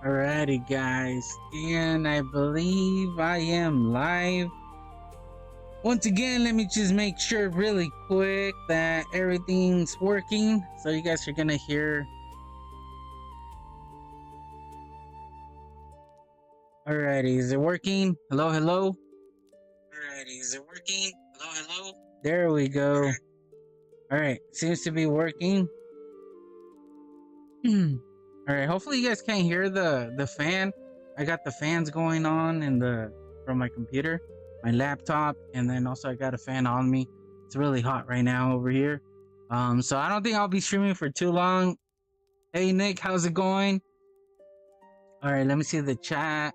Alrighty, guys, and I believe I am live. Once again, let me just make sure really quick that everything's working. So you guys are gonna hear. Alrighty, is it working? Hello, hello. Alrighty, is it working? Hello, hello. There we go. Alright, seems to be working. Alright, hopefully you guys can't hear the fan. I got the fans going on in the from my computer, my laptop, and then also I got a fan on me. It's really hot right now over here. So I don't think I'll be streaming for too long. Hey Nick, how's it going? Alright, let me see the chat.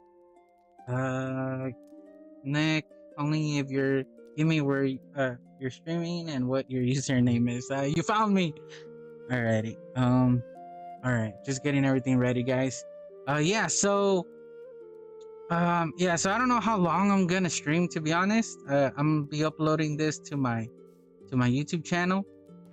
Nick, only if you're give me where you're streaming and what your username is. You found me. Alrighty. Alright, just getting everything ready, guys. Yeah, so so I don't know how long I'm gonna stream, to be honest. I'm gonna be uploading this to my YouTube channel,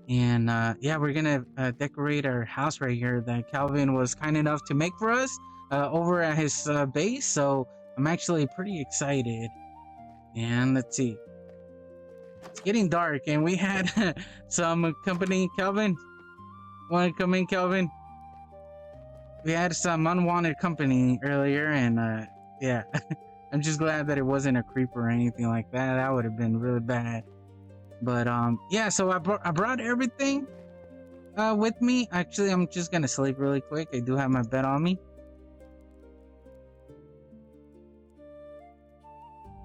and yeah, we're gonna decorate our house right here that Calvin was kind enough to make for us over at his base. So I'm actually pretty excited. And let's see, it's getting dark, and we had some company. Calvin, want to come in, Calvin? We had some unwanted company earlier, and yeah. I'm just glad that it wasn't a creeper or anything like that. That would have been really bad. But yeah, so I brought everything with me. Actually, I'm just gonna sleep really quick. I do have my bed on me.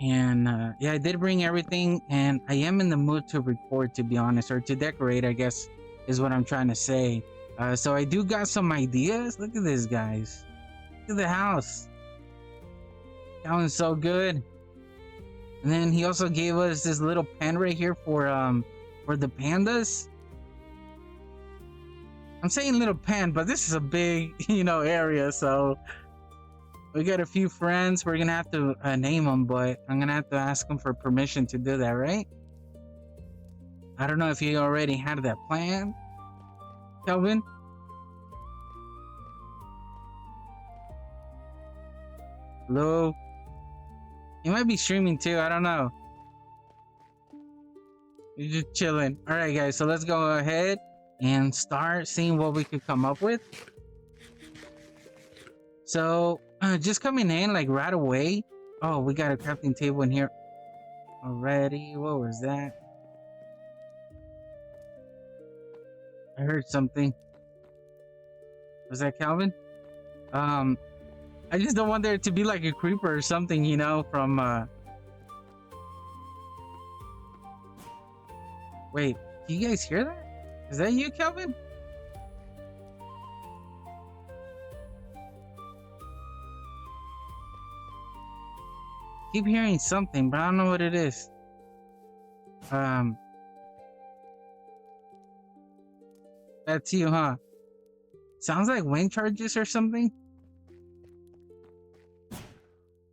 And yeah, I did bring everything, and I am in the mood to record, to be honest, or to decorate, I guess is what I'm trying to say. So I do got some ideas. Look at this, guys. Look at the house. That one's so good. And then he also gave us this little pen right here for the pandas. I'm saying little pen, but this is a big, area. So we got a few friends. We're gonna have to name them, but I'm gonna have to ask them for permission to do that, right? I don't know if you already had that plan, Kelvin. Hello. You might be streaming too. I don't know. You're just chilling. All right, guys. So let's go ahead and start seeing what we could come up with. So just coming in like right away. Oh, we got a crafting table in here already. What was that? I heard something. Was that Calvin? I just don't want there to be like a creeper or something, from Wait, do you guys hear that? Is that you, Calvin? Keep hearing something, but I don't know what it is. That's you, huh? Sounds like wind charges or something.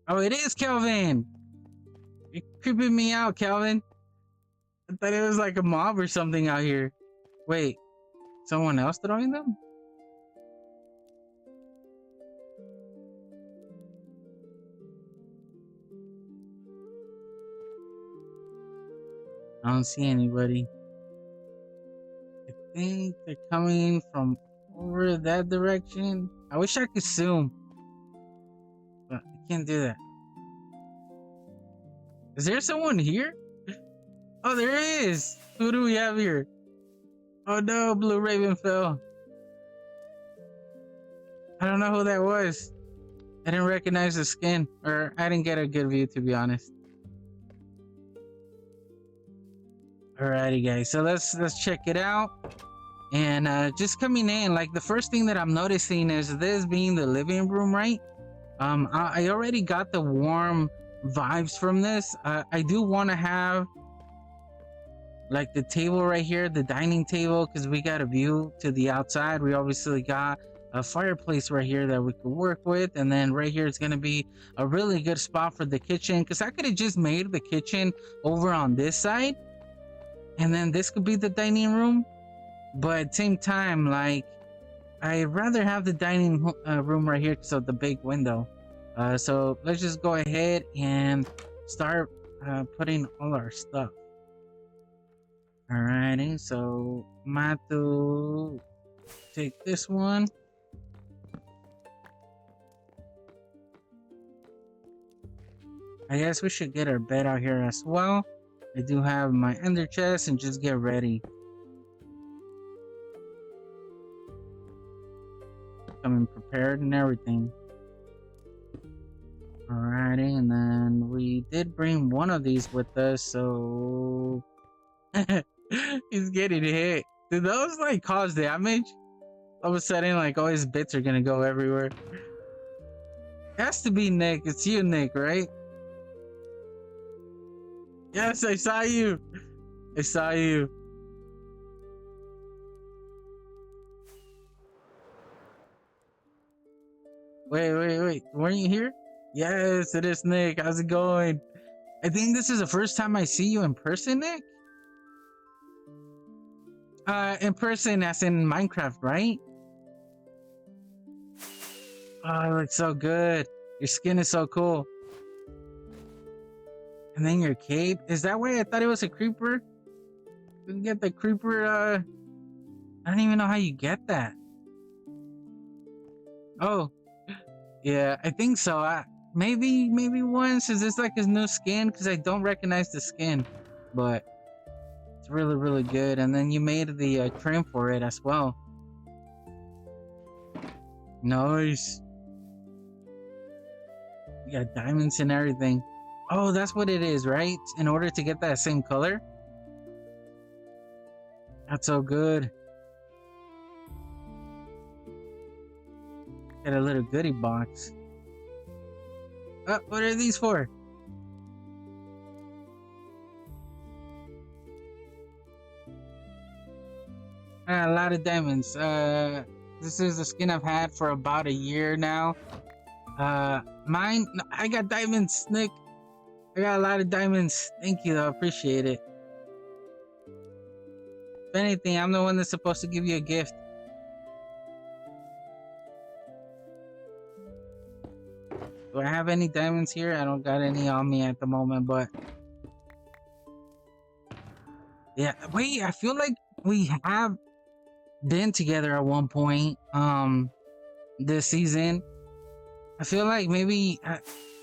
Oh, it is Kelvin! You're creeping me out, Kelvin. I thought it was like a mob or something out here. Wait, someone else throwing them? I don't see anybody. I think they're coming from over that direction. I wish I could zoom, but I can't do that. Is there someone here? Oh, there is! Who do we have here? Oh no, Blue Raven fell. I don't know who that was. I didn't recognize the skin, or I didn't get a good view, to be honest. Alrighty, guys, so let's check it out. And just coming in, like the first thing that I'm noticing is this being the living room, right? I already got the warm vibes from this. I do want to have like the table right here, the dining table, because we got a view to the outside. We obviously got a fireplace right here that we could work with, and then right here is going to be a really good spot for the kitchen, because I could have just made the kitchen over on this side, and then this could be the dining room. But at the same time, like I'd rather have the dining room right here because of the big window. So let's just go ahead and start putting all our stuff. Alrighty, so Matu, take this one. I guess we should get our bed out here as well. I do have my ender chest and just get ready. Coming prepared and everything. Alrighty, and then we did bring one of these with us, so he's getting hit. Do those like cause damage? All of a sudden, like all his bits are gonna go everywhere. It has to be Nick. It's you, Nick, right? Yes, I saw you. I saw you. Wait. Weren't you here? Yes, it is Nick. How's it going? I think this is the first time I see you in person, Nick. In person as in Minecraft, right? Oh, it looks so good. Your skin is so cool. And then your cape. Is that why I thought it was a creeper? You can get the creeper, I don't even know how you get that. Oh. Yeah, I think so. Maybe once. Is this like his new skin? Because I don't recognize the skin. But it's really, really good. And then you made the trim for it as well. Nice. You got diamonds and everything. Oh, that's what it is, right? In order to get that same color? That's so good. Got a little goodie box. Oh, what are these for? A lot of diamonds. This is the skin I've had for about a year now. Mine, no, I got diamonds, Nick. I got a lot of diamonds. Thank you, though. Appreciate it. If anything, I'm the one that's supposed to give you a gift. Do I have any diamonds here? I don't got any on me at the moment, but yeah. Wait, I feel like we have been together at one point. This season. I feel like maybe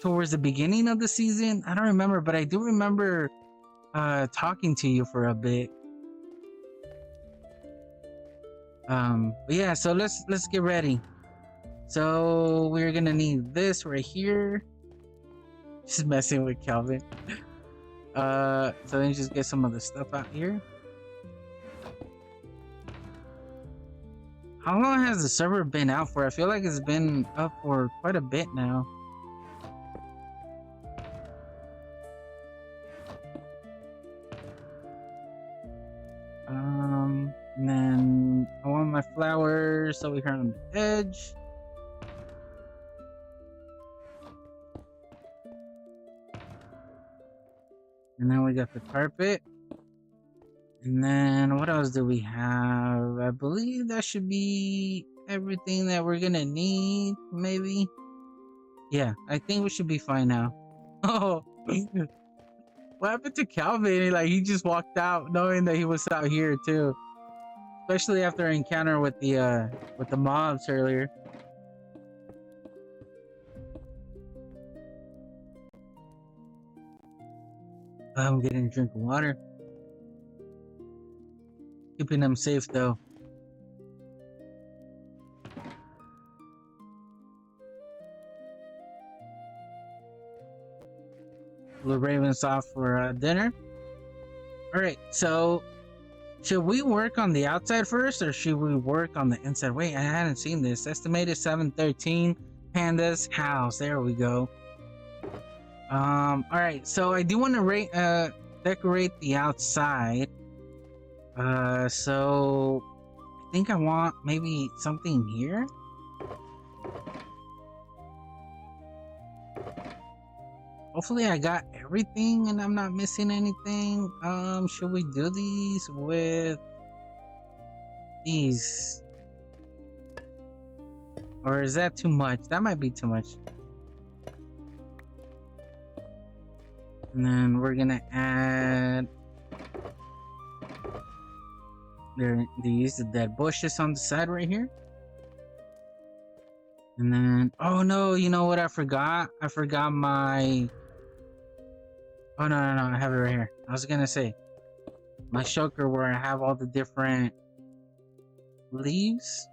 towards the beginning of the season. I don't remember, but I do remember talking to you for a bit. But yeah, so let's get ready. So we're gonna need this right here. Just messing with Calvin. So then just get some of the stuff out here. How long has the server been out for? I feel like it's been up for quite a bit now. And then I want my flowers over here on the edge. And then we got the carpet. And then what else do we have? I believe that should be everything that we're gonna need, maybe. Yeah, I think we should be fine now. Oh, what happened to Calvin? Like he just walked out knowing that he was out here too. Especially after our encounter with the mobs earlier. I'm getting a drink of water. Keeping them safe though. Blue Ravens off for dinner. Alright, so should we work on the outside first or should we work on the inside? Wait, I hadn't seen this. Estimated 713 Panda's house. There we go. Alright, so I do want to decorate the outside. So I think I want maybe something here. Hopefully I got everything and I'm not missing anything. Should we do these with these? Or is that too much? That might be too much. And then we're gonna add these dead bushes on the side right here. And then, oh no, you know what I forgot? I forgot my... Oh no, I have it right here. I was gonna say, my shulker where I have all the different leaves.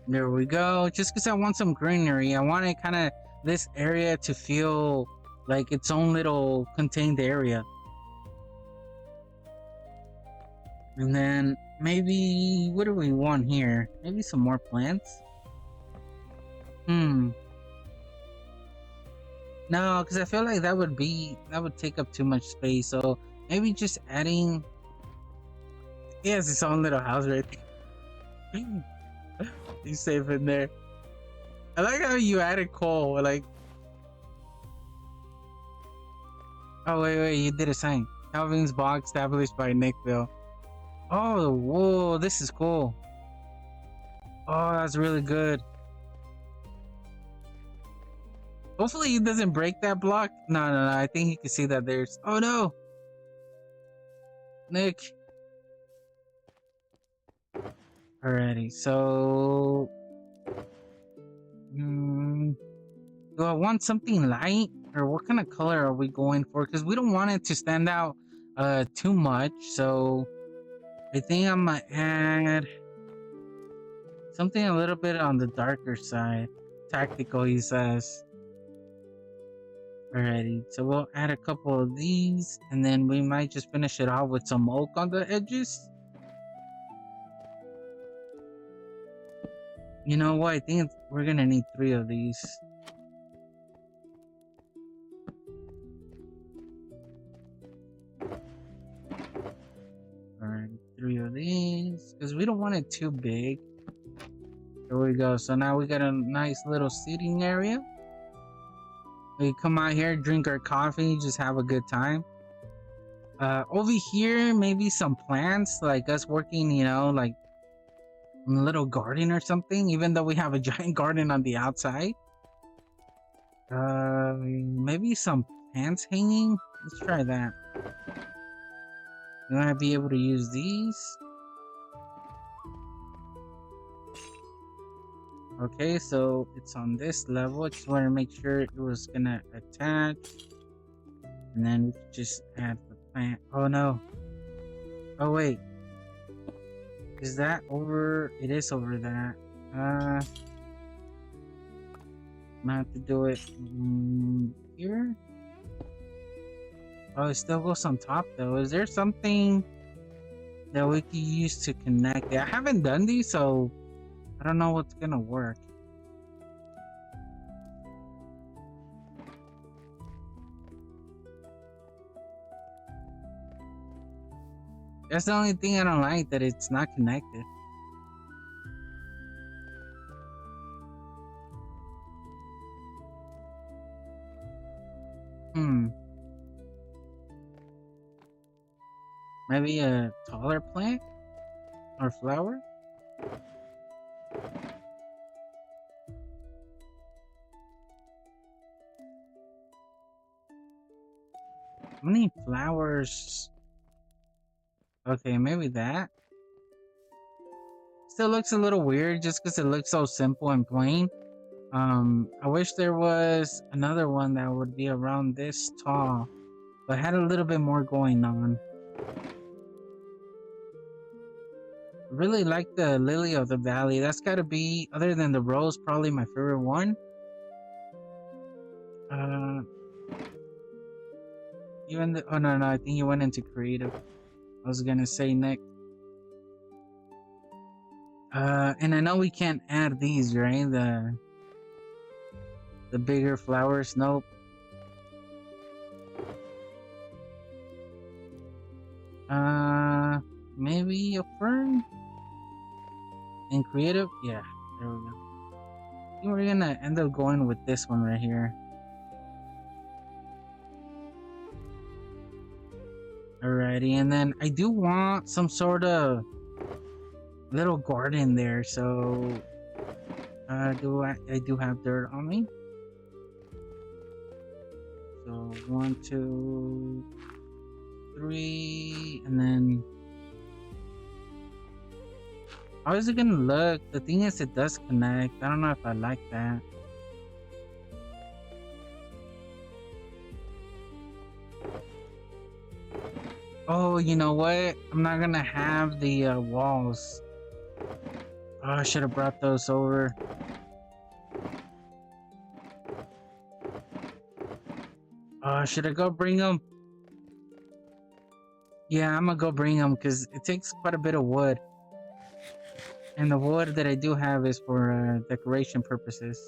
There we go. Just because I want some greenery, I want it kind of this area to feel like its own little contained area. And then maybe, what do we want here? Maybe some more plants? No, because I feel like that would take up too much space. So maybe just adding... He has his own little house right there. He's safe in there. I like how you added coal, like... Oh, wait, you did a sign. Calvin's Bog established by Nickville. Oh, whoa, this is cool. Oh, that's really good. Hopefully he doesn't break that block. No, I think he can see that there's... Oh, no! Nick. Alrighty, so... do I want something light? Or what kind of color are we going for? Because we don't want it to stand out too much, so... I think I'm gonna add... something a little bit on the darker side. Tactical, he says. Alrighty, so we'll add a couple of these, and then we might just finish it off with some oak on the edges. You know what? I think we're gonna need 3 of these. Alright, 3 of these, because we don't want it too big. There we go. So now we got a nice little seating area. We come out here, drink our coffee, just have a good time. Over here, maybe some plants, like us working, you know, like in a little garden or something, even though we have a giant garden on the outside. Maybe some plants hanging. Let's try that. You want to be able to use these. Okay, so it's on this level. I just want to make sure it was gonna attach. And then we can just add the plant. Oh no. Oh wait. Is that over? It is over that. I'm gonna have to do it here. Oh, it still goes on top though. Is there something that we could use to connect it? I haven't done these, so I don't know what's gonna work. That's the only thing I don't like, that it's not connected. Maybe a taller plant? Or flower? How many flowers? Okay, maybe that. Still looks a little weird just because it looks so simple and plain. I wish there was another one that would be around this tall, but had a little bit more going on. Really like the lily of the valley. That's gotta be, other than the rose, probably my favorite one. Even the, oh no, I think you went into creative. I was gonna say Nick. And I know we can't add these, right? The bigger flowers. Nope. Maybe a fern? In creative? Yeah, there we go. I think we're gonna end up going with this one right here. Alrighty, and then I do want some sort of little garden there, so I do have dirt on me. So 1, 2, 3, and then how is it gonna look? The thing is, it does connect. I don't know if I like that. Oh, you know what? I'm not gonna have the walls. Oh, I should have brought those over. Should I go bring them? Yeah, I'm gonna go bring them because it takes quite a bit of wood. And the wood that I do have is for decoration purposes.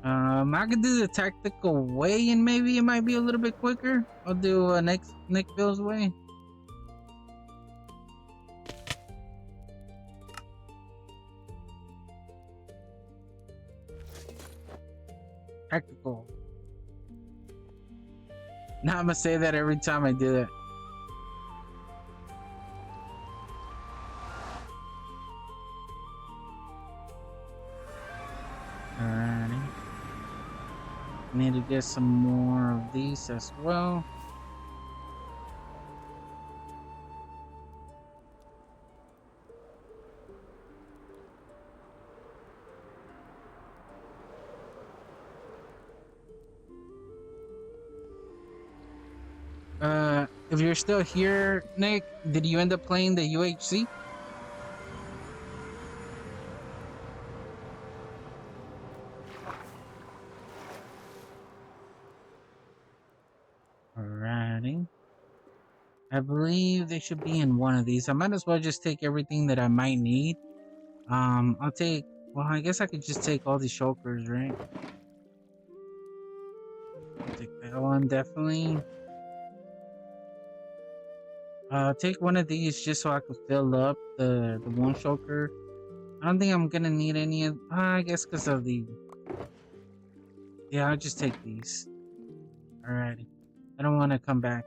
I could do the tactical way and maybe it might be a little bit quicker. I'll do Nick Bill's way. Tactical. Now I'm gonna say that every time I do it. Alrighty. Need to get some more of these as well. If you're still here, Nick, did you end up playing the UHC? Alrighty. I believe they should be in one of these. I might as well just take everything that I might need. I'll take, well, I guess I could just take all these shulkers, right? I'll take that one, definitely. Take one of these just so I can fill up the one shulker. I don't think I'm gonna need any of, I guess because of the, yeah, I'll just take these. Alrighty. I don't want to come back.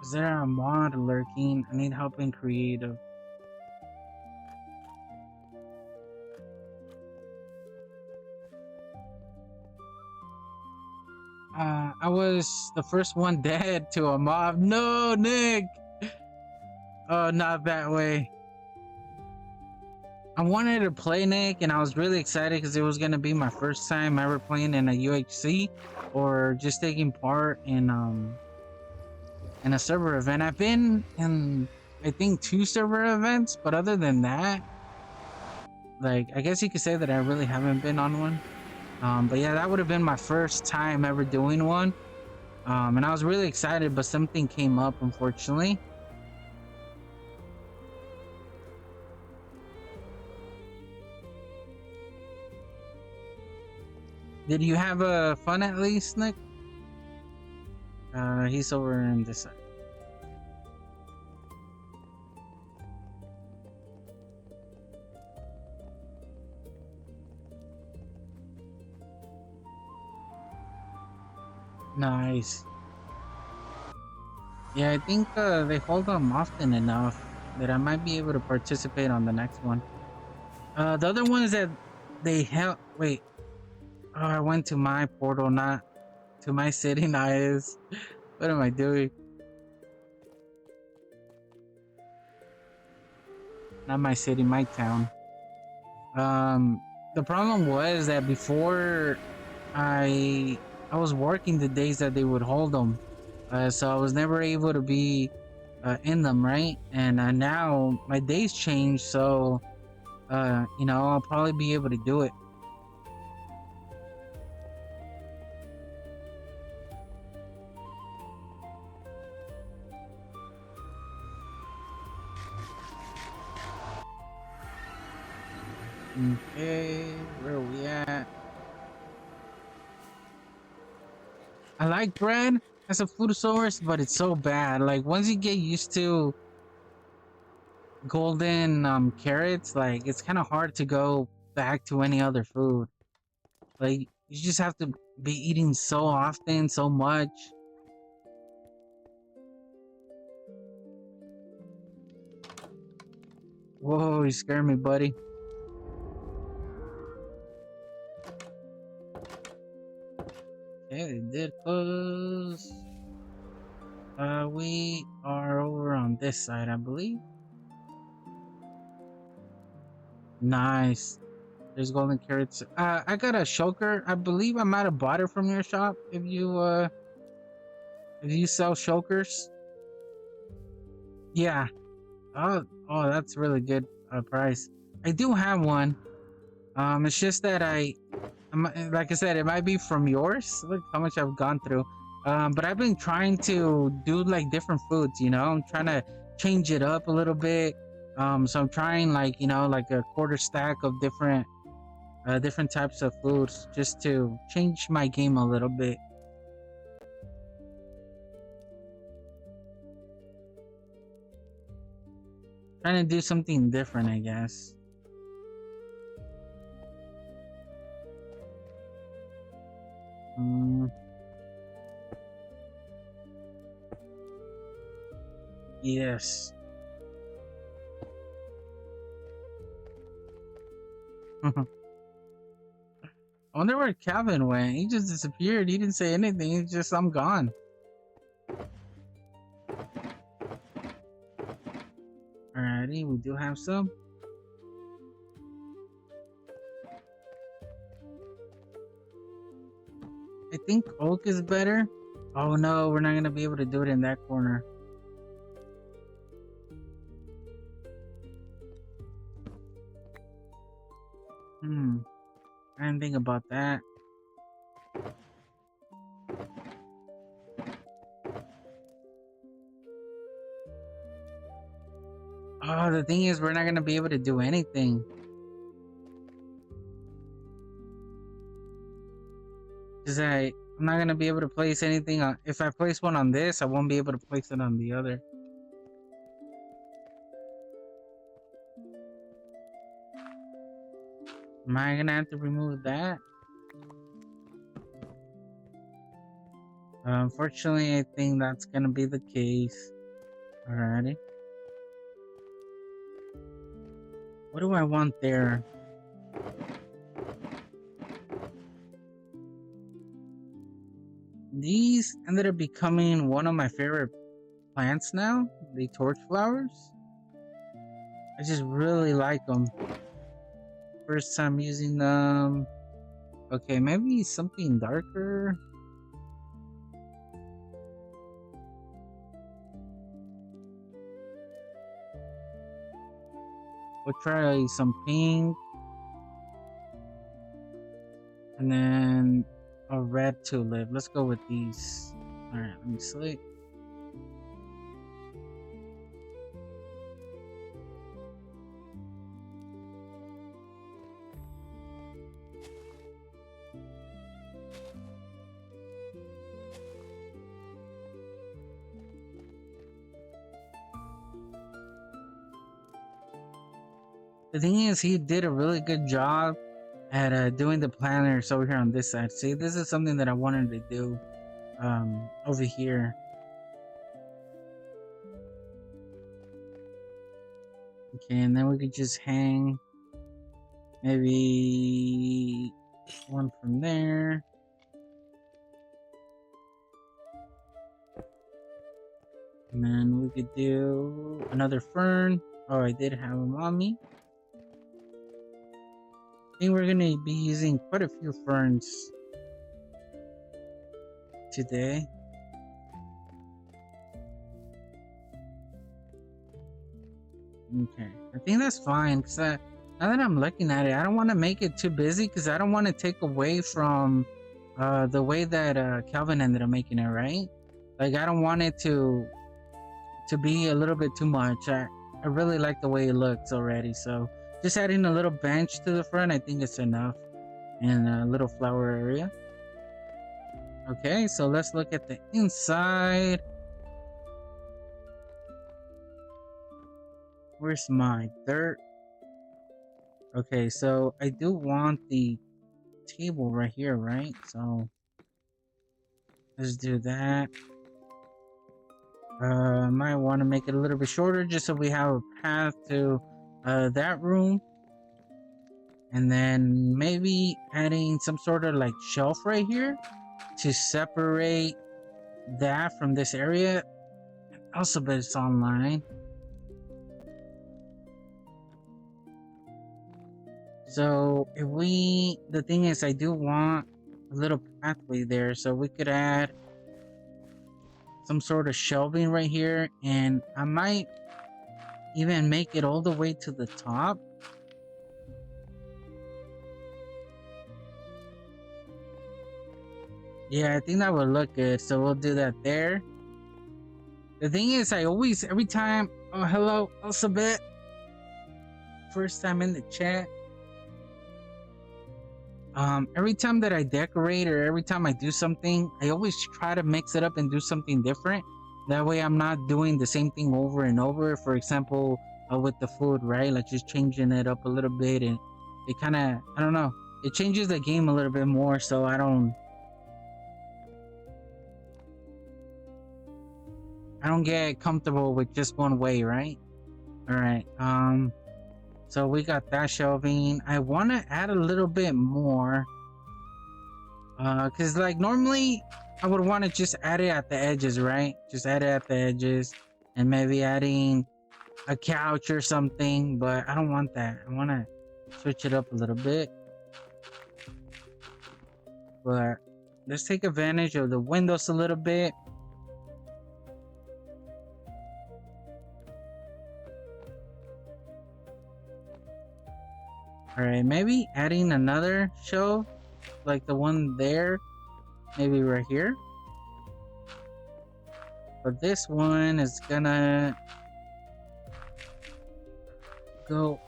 Is there a mod lurking? I need help in creative. I was the first one dead to a mob. No, Nick! Oh, not that way. I wanted to play Nick, and I was really excited because it was gonna be my first time ever playing in a UHC or just taking part in a server event. I've been in, I think, 2 server events, but other than that, like, I guess you could say that I really haven't been on one. But yeah, that would have been my first time ever doing one. And I was really excited, but something came up, unfortunately. Did you have fun at least, Nick? He's over in this side. Nice. Yeah, I think they hold them often enough that I might be able to participate on the next one. The other one is that they help. Wait. Oh, I went to my portal, not to my city. Nice. What am I doing? Not my city, my town. The problem was that before I was working the days that they would hold them, so I was never able to be in them, right? And now my days changed, so you know, I'll probably be able to do it. Okay, where are we at? I like bread as a food source, but it's so bad. Like once you get used to golden carrots, like it's kind of hard to go back to any other food. Like you just have to be eating so often, so much. Whoa, you scared me, buddy. Okay, they did close. We are over on this side, I believe. Nice. There's golden carrots. I got a shulker. I believe I might have bought it from your shop. If you sell shulkers. Yeah. Oh, that's really good price. I do have one. It's just that like I said, it might be from yours. Look how much I've gone through. But I've been trying to do like different foods. You know, I'm trying to change it up a little bit. So I'm trying like like a quarter stack of different types of foods just to change my game a little bit. Trying to do something different, I guess. Yes. I wonder where Calvin went. He just disappeared. He didn't say anything. He's just, I'm gone. Alrighty, we do have some. I think oak is better. Oh no, we're not gonna be able to do it in that corner. I didn't think about that. Oh, the thing is, we're not gonna be able to do anything. Cause I'm not gonna be able to place anything on. If I place one on this, I won't be able to place it on the other. Am I gonna have to remove that? Unfortunately, I think that's gonna be the case. Alrighty. What do I want there? These ended up becoming one of my favorite plants now. The torch flowers. I just really like them. First time using them. Okay, maybe something darker. We'll try some pink. And then a red tulip. Let's go with these. Alright, let me select. The thing is, he did a really good job at doing the planners over here on this side. See, this is something that I wanted to do over here. Okay, and then we could just hang maybe one from there. And then we could do another fern. Oh, I did have them on me. I think we're gonna be using quite a few ferns today. Okay, I think that's fine because now that I'm looking at it, I don't want to make it too busy because I don't want to take away from the way that Calvin ended up making it, right? Like I don't want it to be a little bit too much. I really like the way it looks already, so just adding a little bench to the front, I think it's enough, and a little flower area. Okay, so let's look at the inside. Where's my dirt? Okay, so I do want the table right here, right? So let's do that. Might want to make it a little bit shorter just so we have a path to that room, and then maybe adding some sort of like shelf right here to separate that from this area. Also, but it's online. So if the thing is, I do want a little pathway there, so we could add some sort of shelving right here, and I might even make it all the way to the top. Yeah, I think that would look good, so we'll do that there. The thing is, I always, every time, oh, hello, Elizabeth. First time in the chat. Every time that I decorate or every time I do something, I always try to mix it up and do something different. That way I'm not doing the same thing over and over. For example, with the food, right? Like just changing it up a little bit, and it kind of, I don't know, it changes the game a little bit more, so I don't get comfortable with just one way, right? All right. So we got that shelving. I want to add a little bit more. Cause like normally I would want to just add it at the edges, right? Just add it at the edges, and maybe adding a couch or something. But I don't want that. I want to switch it up a little bit. But let's take advantage of the windows a little bit. All right, maybe adding another shelf like the one there, maybe right here. But this one is gonna go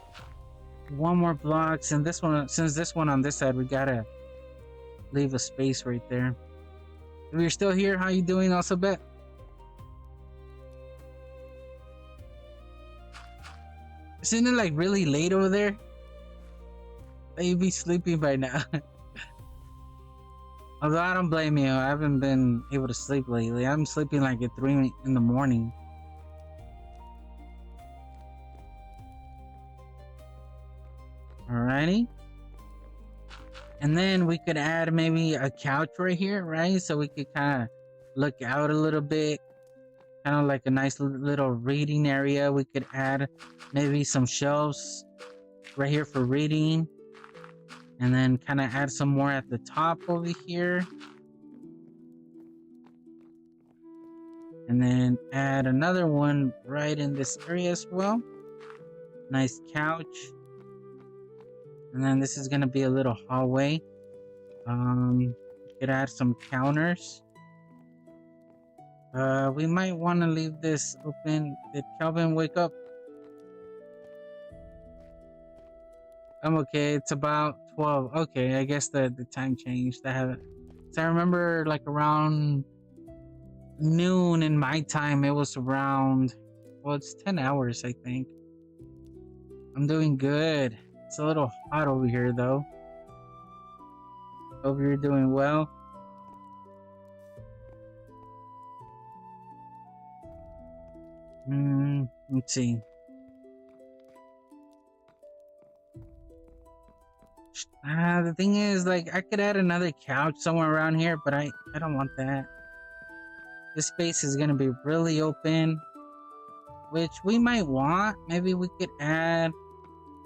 one more blocks, and this one, since this one on this side, we gotta leave a space right there. If you're still here, how you doing, Elizabeth? Isn't it like really late over there? You'd be sleeping by now. Although I don't blame you, I haven't been able to sleep lately. I'm sleeping like at 3 in the morning. Alrighty. And then we could add maybe a couch right here, right? So we could kind of look out a little bit. Kind of like a nice little reading area. We could add maybe some shelves right here for reading. And then kind of add some more at the top over here. And then add another one right in this area as well. Nice couch. And then this is going to be a little hallway. You could add some counters. We might want to leave this open. Did Calvin wake up? I'm okay. It's about 12. Okay, I guess the time changed. So I remember like around noon in my time. It was around, well, it's 10 hours, I think. I'm doing good. It's a little hot over here though. Hope you're doing well. Let's see. The thing is, like, I could add another couch somewhere around here, but I don't want that. This space is gonna be really open, which we might want. Maybe we could add.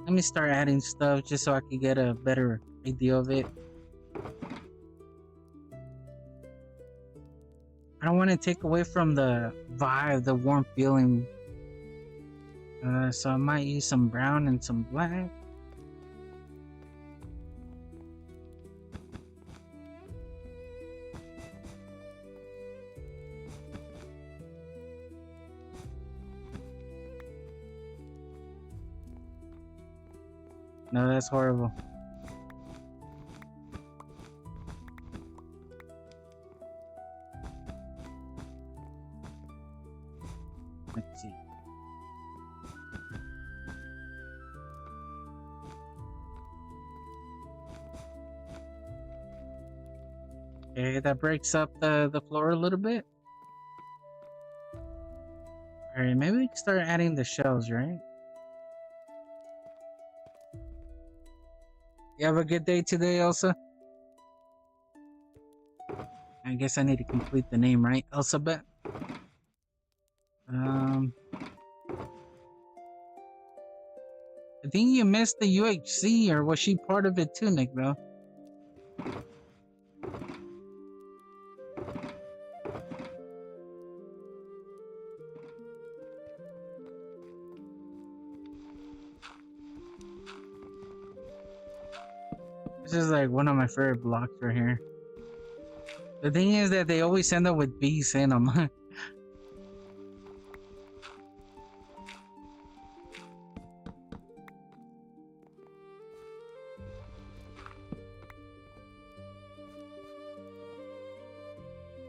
Let me start adding stuff just so I could get a better idea of it. I don't want to take away from the vibe, the warm feeling. So I might use some brown and some black. No, that's horrible. Let's see. Okay, that breaks up the floor a little bit. Alright, maybe we can start adding the shelves, right? You have a good day today, Elsa? I guess I need to complete the name, right? Elsabet? I think you missed the UHC, or was she part of it too, Nick, though? This is like one of my favorite blocks right here. The thing is that they always end up with bees in them.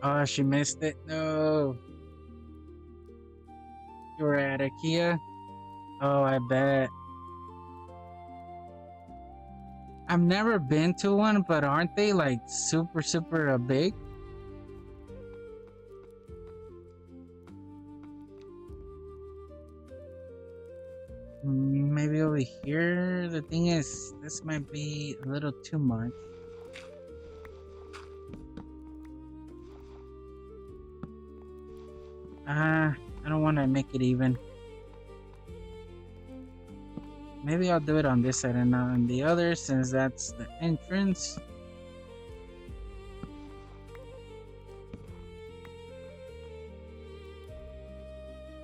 Oh, she missed it. No. You were at IKEA? Oh, I bet. I've never been to one, but aren't they like super, super big? Maybe over here. The thing is, this might be a little too much. I don't want to make it even. Maybe I'll do it on this side and not on the other, since that's the entrance.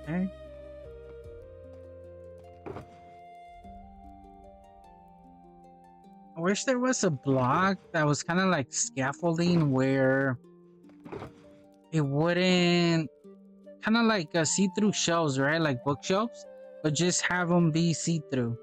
Okay. I wish there was a block that was kind of like scaffolding where it wouldn't, kind of like see-through shelves, right? Like bookshelves, but just have them be see-through.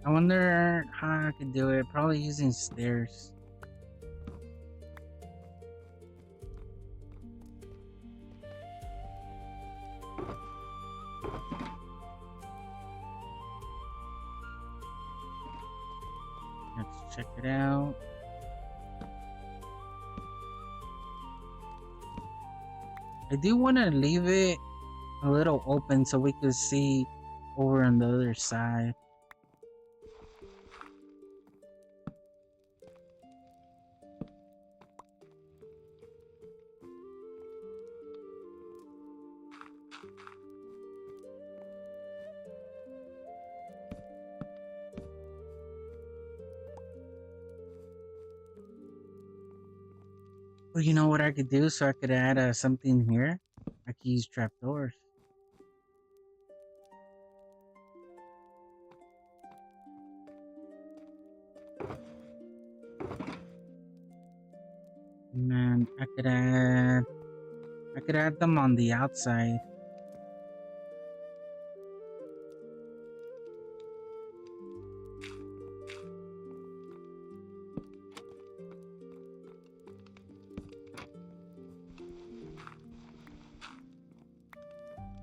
I wonder how I could do it. Probably using stairs. Let's check it out. I do want to leave it a little open so we could see over on the other side. Well, you know what I could do? So I could add something here. I could use trapdoors. And I could add them on the outside.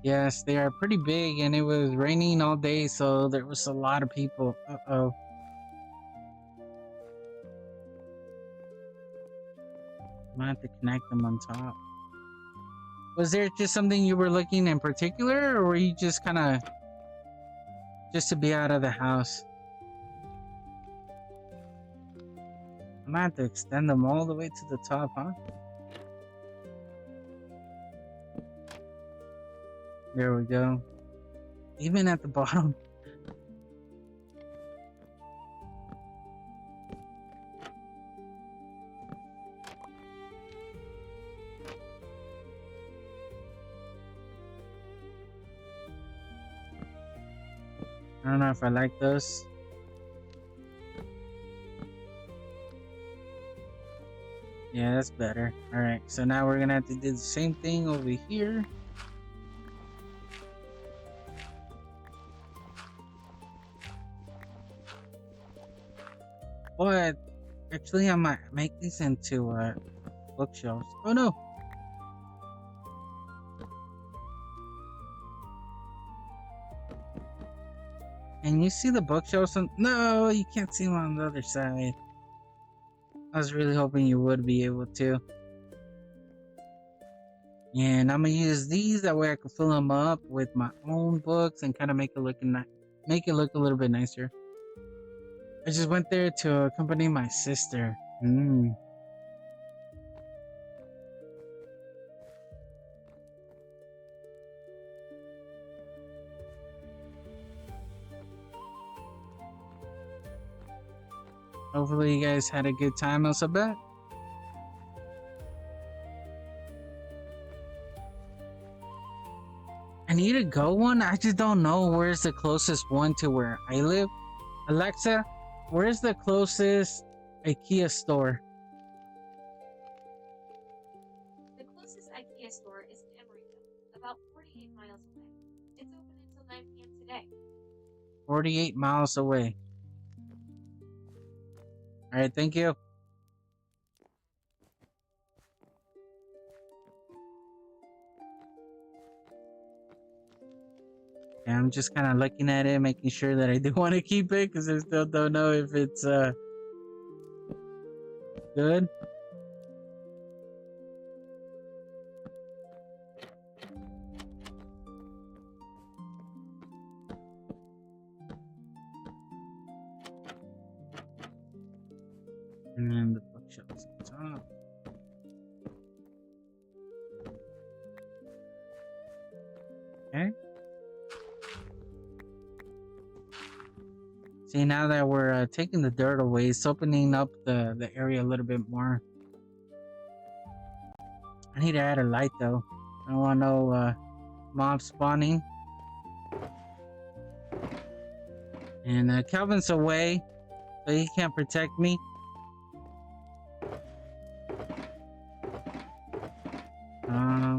Yes, they are pretty big, and it was raining all day, so there was a lot of people. Uh-oh. I'm gonna have to connect them on top. Was there just something you were looking in particular, or were you just kind of just to be out of the house? I'm gonna have to extend them all the way to the top, huh? There we go. Even at the bottom. I don't know if I like those. Yeah, that's better. Alright, so now we're gonna have to do the same thing over here. But actually I might make these into bookshelves. Oh no! And you see the bookshelves on— no, you can't see them on the other side. I was really hoping you would be able to. And I'm gonna use these that way I can fill them up with my own books and kind of make it look a little bit nicer. I just went there to accompany my sister. Hopefully you guys had a good time, Elizabeth. I need to go one. I just don't know where's the closest one to where I live. Alexa, where's the closest IKEA store? The closest IKEA store is in Emeryville, about 48 miles away. It's open until 9 p.m. today. 48 miles away. All right, thank you. Yeah, I'm just kind of looking at it, making sure that I do want to keep it because I still don't know if it's good. And then the bookshelves on top. Okay. See, now that we're taking the dirt away, it's opening up the area a little bit more. I need to add a light though. I don't want no mob spawning. And Calvin's away, so he can't protect me.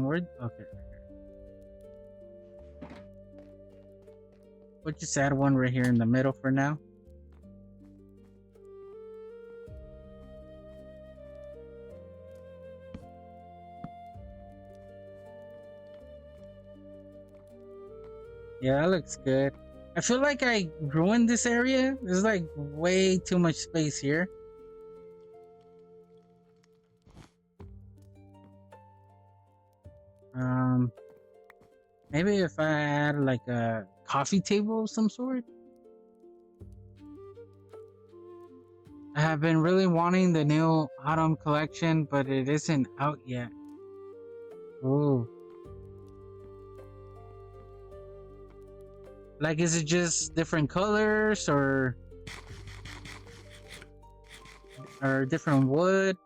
Where? Okay. We'll just add one right here in the middle for now. Yeah, that looks good. I feel like I ruined this area. There's like way too much space here. Maybe if I add like a coffee table of some sort. I have been really wanting the new autumn collection, but it isn't out yet. Ooh. Like, is it just different colors or different wood?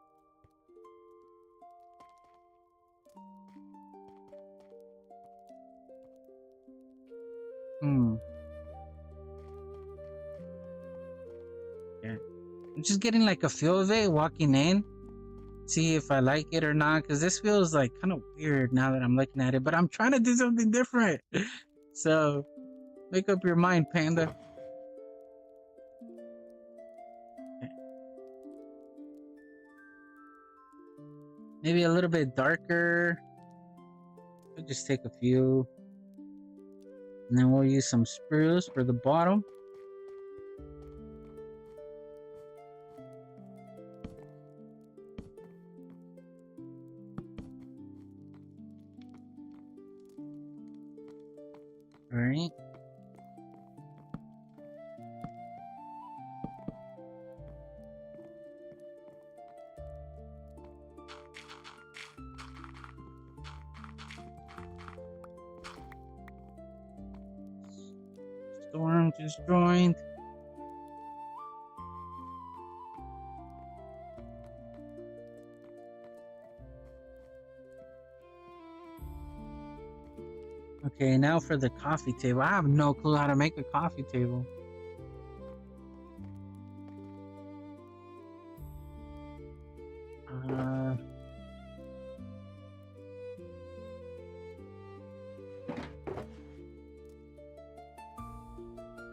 Yeah. I'm just getting like a feel of it walking in. See if I like it or not, because this feels like kind of weird now that I'm looking at it, but I'm trying to do something different. So, make up your mind, Panda. Maybe a little bit darker. We'll just take a few. And then we'll use some spruce for the bottom. Alright. Storm just joined. Okay, now for the coffee table. I have no clue how to make a coffee table.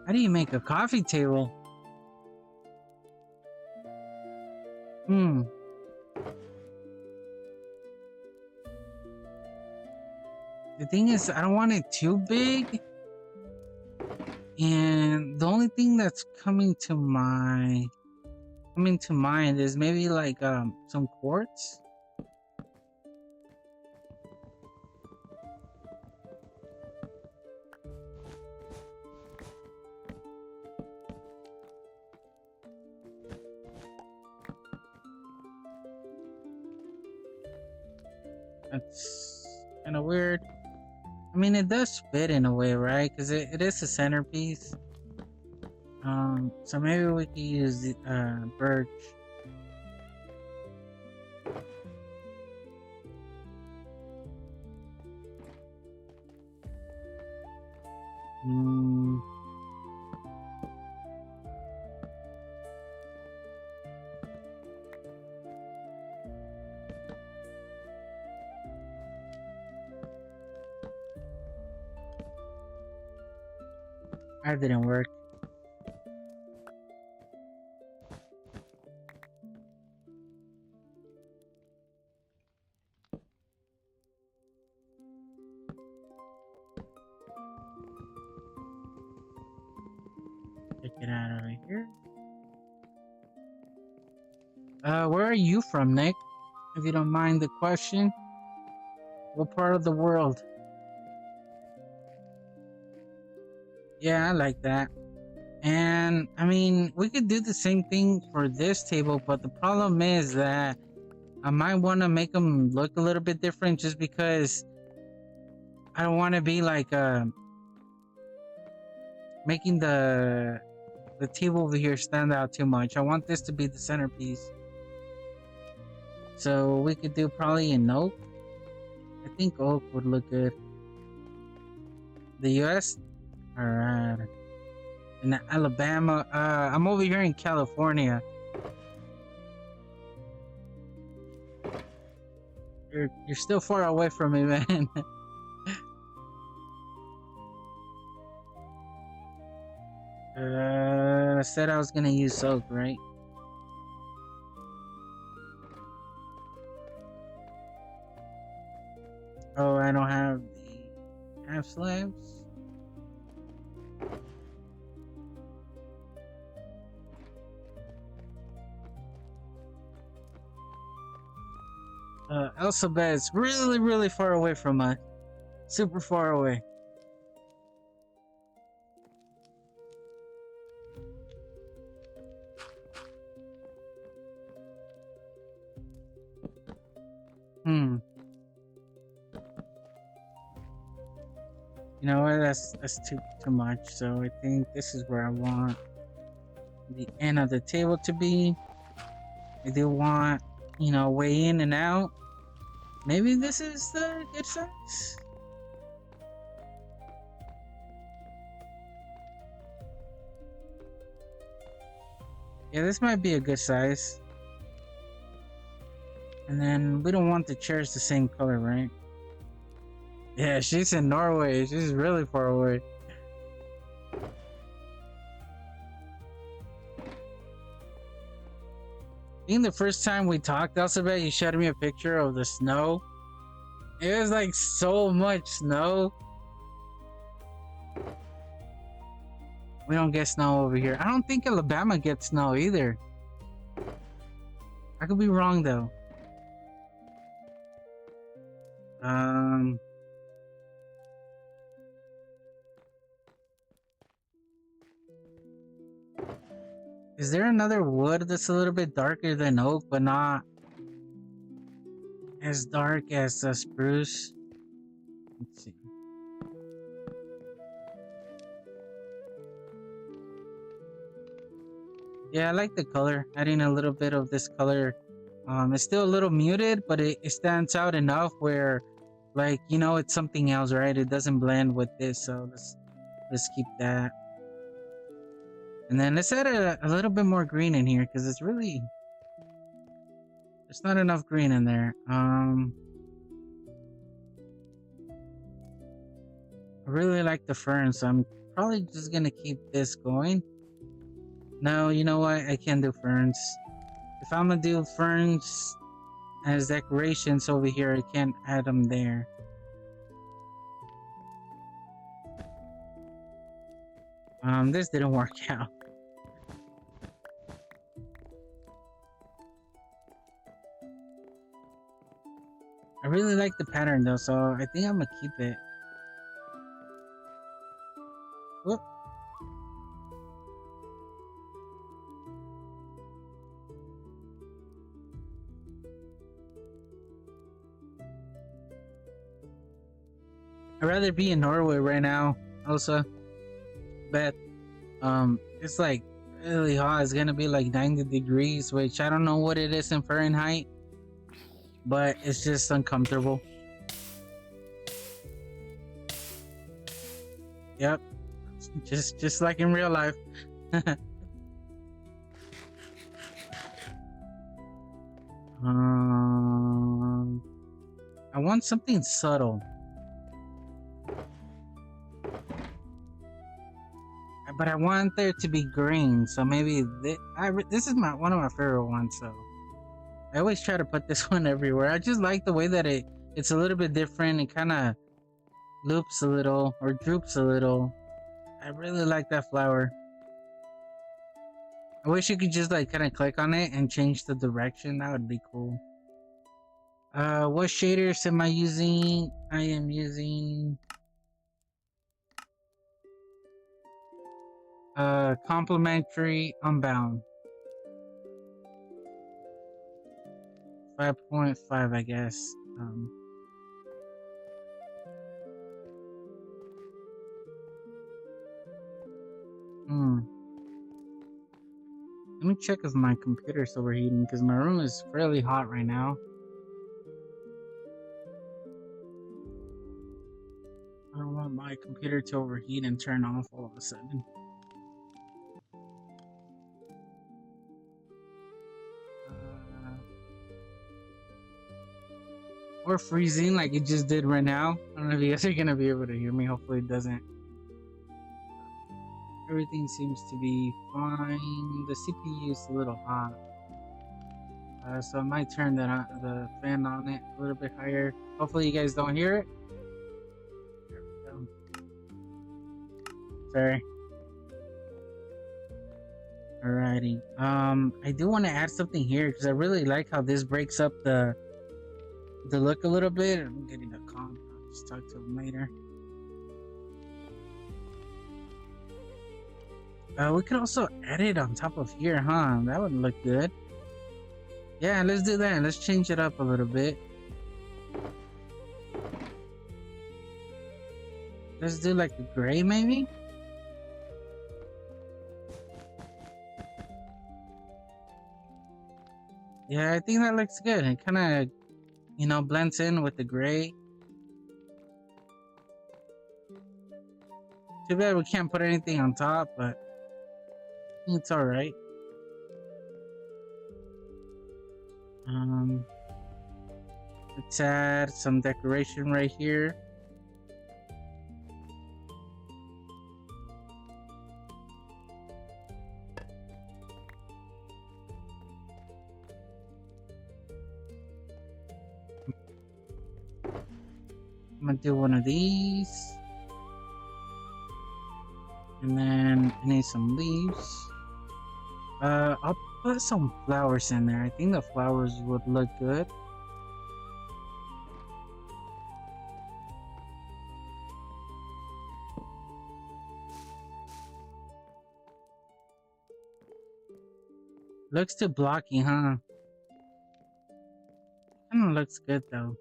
How do you make a coffee table? The thing is, I don't want it too big. And the only thing that's coming to my coming to mind is maybe like some quartz. That's kind of weird. I mean, it does fit in a way, right? Because it is a centerpiece. So maybe we could use the birch. Hmm. That didn't work. Check it out over here. Where are you from, Nick? If you don't mind the question. What part of the world? Yeah, I like that. And I mean, we could do the same thing for this table, but the problem is that I might want to make them look a little bit different just because I don't want to be like making the table over here stand out too much. I want this to be the centerpiece. So we could do probably an oak. I think oak would look good. The US? Alright. In Alabama. I'm over here in California. You're still far away from me, man. I said I was gonna use oak, right? Oh, I don't have the half slabs. Elizabeth's really, really far away from us. Super far away. Hmm. You know what? That's too much. So I think this is where I want the end of the table to be. I do want, you know, way in and out. Maybe this is the good size. Yeah, this might be a good size. And then we don't want the chairs the same color, right? Yeah, she's in Norway. She's really far away. I think the first time we talked, Elizabeth, you showed me a picture of the snow. It was like so much snow. We don't get snow over here. I don't think Alabama gets snow either. I could be wrong though. Um, is there another wood that's a little bit darker than oak, but not as dark as spruce? Let's see. Yeah, I like the color. Adding a little bit of this color. It's still a little muted, but it stands out enough where, like, you know, it's something else, right? It doesn't blend with this, so let's keep that. And then let's add a little bit more green in here because it's really there's not enough green in there. I really like the ferns, so I'm probably just gonna keep this going. No, you know what? I can't do ferns. If I'm gonna do ferns as decorations over here, I can't add them there. This didn't work out. really like the pattern though, so I think I'm gonna keep it. Whoop. I'd rather be in Norway right now, Elsa. But it's like really hot. It's gonna be like 90 degrees, which I don't know what it is in Fahrenheit, but it's just uncomfortable. Yep, just like in real life. I want something subtle. But I want there to be green, so maybe this is one of my favorite ones. So I always try to put this one everywhere. I just like the way that it's a little bit different. It kind of loops a little or droops a little. I really like that flower. I wish you could just like kind of click on it and change the direction. That would be cool. What shaders am I using? I am using complementary Unbound 5.5, I guess. Let me check if my computer's overheating because my room is fairly hot right now. I don't want my computer to overheat and turn off all of a sudden. Or freezing like it just did right now. I don't know if you guys are gonna be able to hear me. Hopefully it doesn't. Everything seems to be fine. The CPU is a little hot. So I might turn the fan on it a little bit higher. Hopefully you guys don't hear it. There we go. Sorry. Alrighty. I do want to add something here because I really like how this breaks up the look a little bit. I'm getting a call. I'll just talk to him later. We could also add it on top of here, huh? That would look good. Yeah, let's do that. Let's change it up a little bit. Let's do like a gray, maybe? Yeah, I think that looks good. It kind of, you know, blends in with the gray. Too bad we can't put anything on top, but it's all right. Let's add some decoration right here. I'm gonna do one of these. And then I need some leaves. I'll put some flowers in there. I think the flowers would look good. Looks too blocky, huh? Kinda looks good though.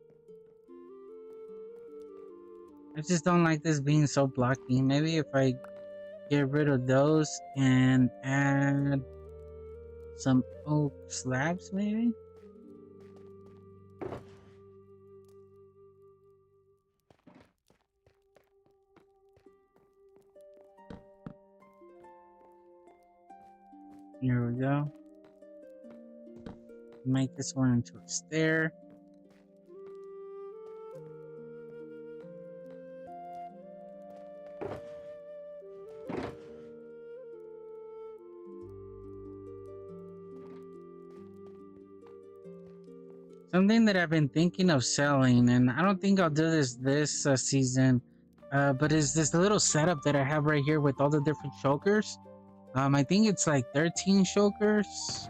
I just don't like this being so blocky. Maybe if I get rid of those and add some oak slabs, maybe? Here we go. Make this one into a stair. Something that I've been thinking of selling, and I don't think I'll do this season, but is this little setup that I have right here with all the different chokers. I think it's like 13 chokers.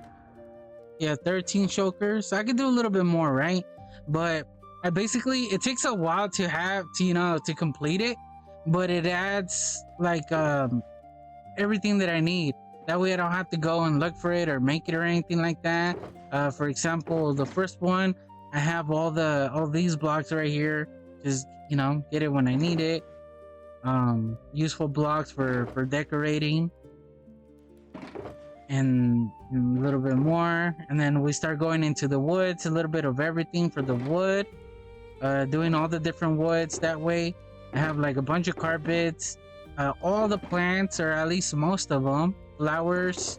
Yeah, 13 chokers. I could do a little bit more, right? But I basically, it takes a while to have to, you know, to complete it, but it adds like everything that I need. That way I don't have to go and look for it or make it or anything like that. For example, the first one, I have all these blocks right here. Just, you know, get it when I need it. Useful blocks for decorating, and a little bit more. And then we start going into the woods, a little bit of everything for the wood. Doing all the different woods that way. I have like a bunch of carpets. All the plants, or at least most of them, flowers,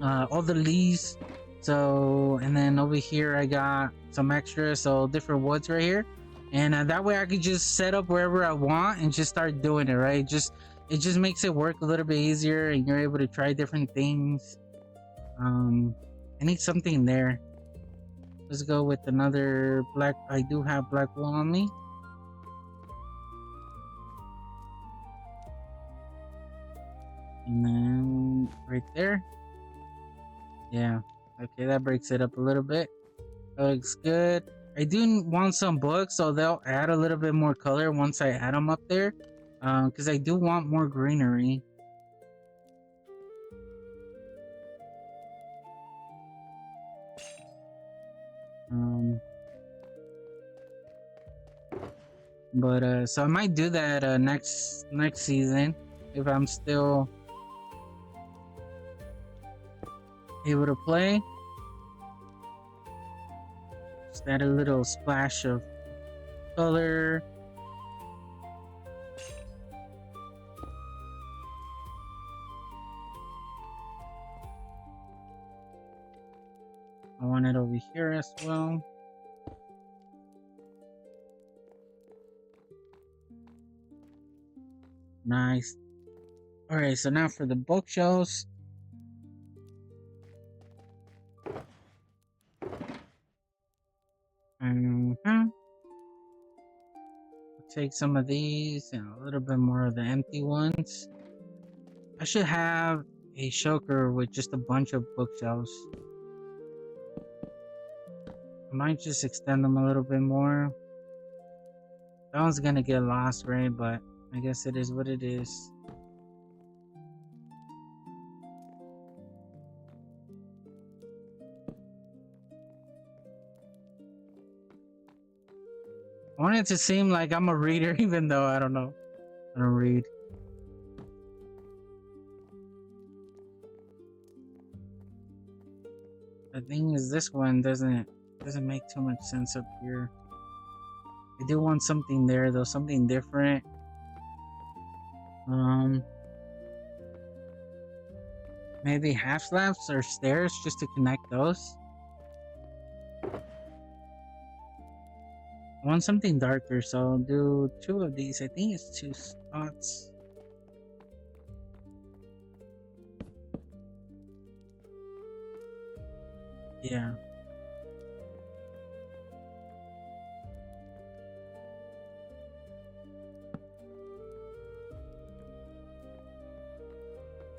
all the leaves. So, and then over here I got some extra, so different woods right here, and that way I could just set up wherever I want and just start doing it. Right, just it just makes it work a little bit easier, and you're able to try different things. I need something there. Let's go with another black. I do have black wool on me. And then right there. Yeah. Okay, that breaks it up a little bit. That looks good. I do want some books, so they'll add a little bit more color once I add them up there. Because I do want more greenery. But so I might do that next season if I'm still able to play. Just add a little splash of color. I want it over here as well. Nice. All right, so now for the bookshelves. Take some of these and a little bit more of the empty ones. I should have a shulker with just a bunch of bookshelves. I might just extend them a little bit more. That one's gonna get lost, right? But I guess it is what it is. I want it to seem like I'm a reader, even though I don't know. I don't read. The thing is, this one doesn't make too much sense up here. I do want something there though, something different. Maybe half slabs or stairs just to connect those. I want something darker, so I'll do 2 of these. I think it's 2 spots. Yeah.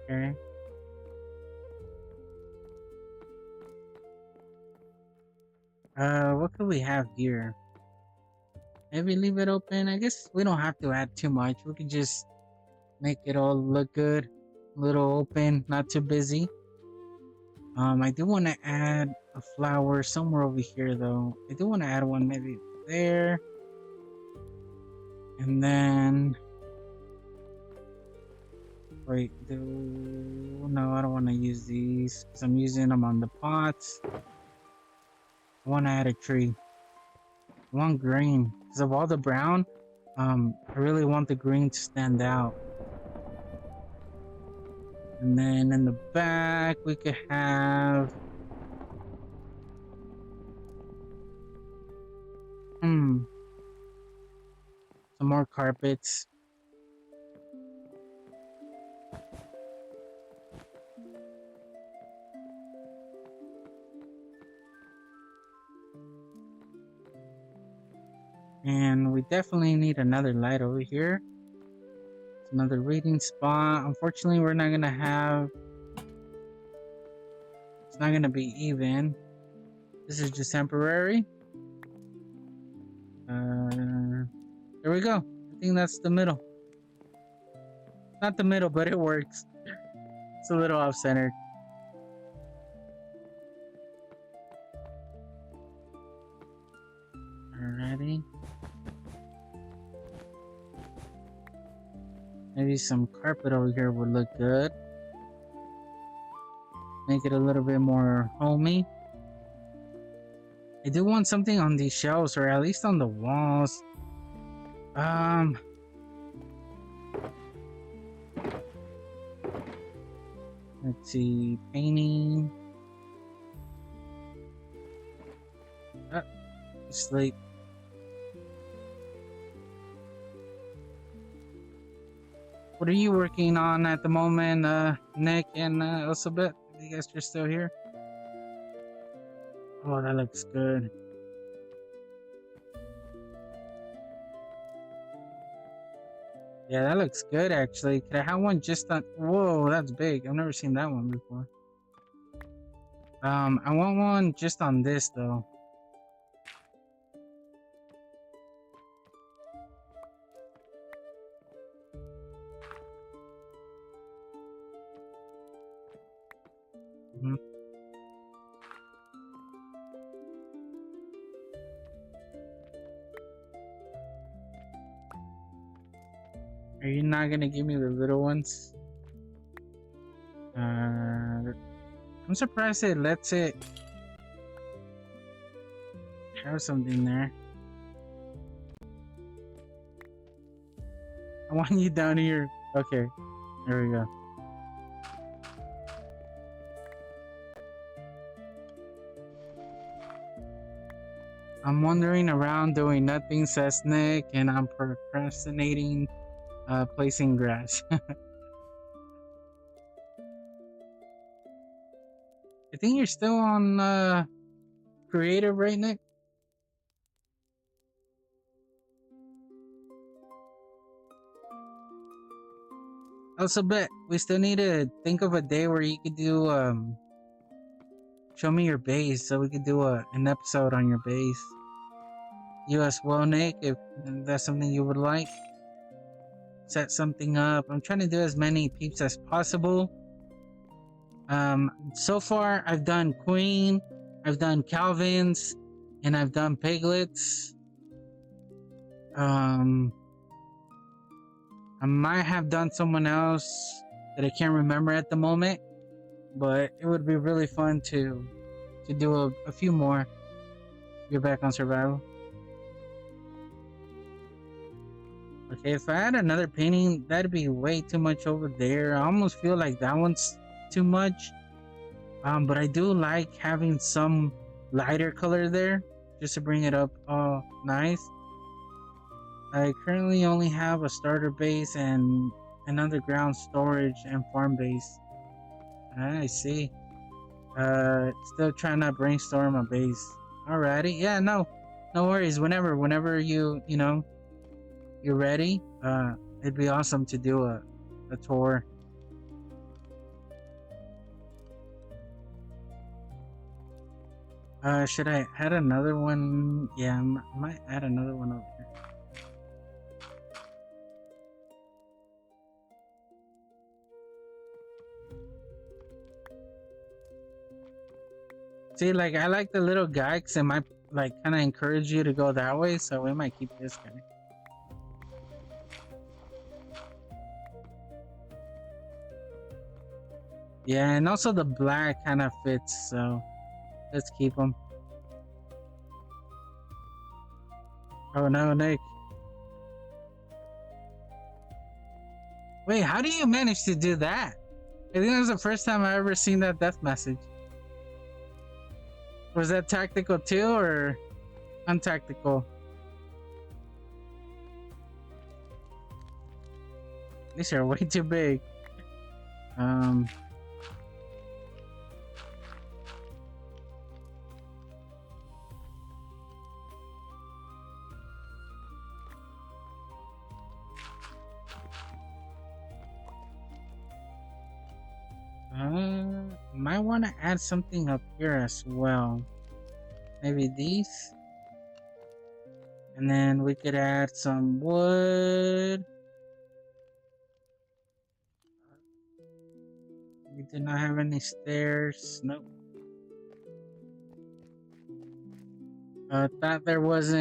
Okay. What could we have here? Maybe leave it open. I guess we don't have to add too much. We could just make it all look good. A little open, not too busy. I do want to add a flower somewhere over here though. I do want to add one maybe there. And then wait, no, I don't want to use these because I'm using them on the pots. I want to add a tree. I want green because of all the brown. I really want the green to stand out. And then in the back we could have some more carpets. And we definitely need another light over here. It's another reading spot. Unfortunately, we're not gonna have. It's not gonna be even. This is just temporary. There we go. I think that's the middle. Not the middle, but it works. It's a little off-centered. Alrighty. Maybe some carpet over here would look good. Make it a little bit more homey. I do want something on these shelves, or at least on the walls. Let's see, painting. Sleep. What are you working on at the moment, Nick and Elizabeth? You guys are still here? Oh, that looks good. Yeah, that looks good actually. Could I have one just on? Whoa, that's big. I've never seen that one before. I want one just on this though. Are you not gonna give me the little ones? I'm surprised it lets it have something there. I want you down here. Okay, there we go. I'm wandering around doing nothing, says Nick, and I'm procrastinating placing grass. I think you're still on creative, right, Nick? Also, bet we still need to think of a day where you could do show me your base, so we could do an episode on your base. You as well, Nick, if that's something you would like. Set something up. I'm trying to do as many peeps as possible. So far I've done Queen, I've done Calvins, and I've done Piglets. I might have done someone else that I can't remember at the moment, but it would be really fun to do a few more. You're back on survival. Okay, if I had another painting, that'd be way too much over there. I almost feel like that one's too much. But I do like having some lighter color there, just to bring it up all nice. I currently only have a starter base and an underground storage and farm base. I see. Still trying to brainstorm a base. Alrighty, yeah, no worries. Whenever you're ready, it'd be awesome to do a tour. Should I add another one? Yeah, I might add another one over here. See, like, I like the little guy because it might, like, kind of encourage you to go that way, so we might keep this guy. Yeah, and also the black kind of fits, so let's keep him. Oh no, Nick. Wait, how do you manage to do that? I think that was the first time I ever seen that death message. Was that tactical too, or untactical? These are way too big. Might want to add something up here as well. Maybe these. And then we could add some wood. We did not have any stairs. Nope. Thought there was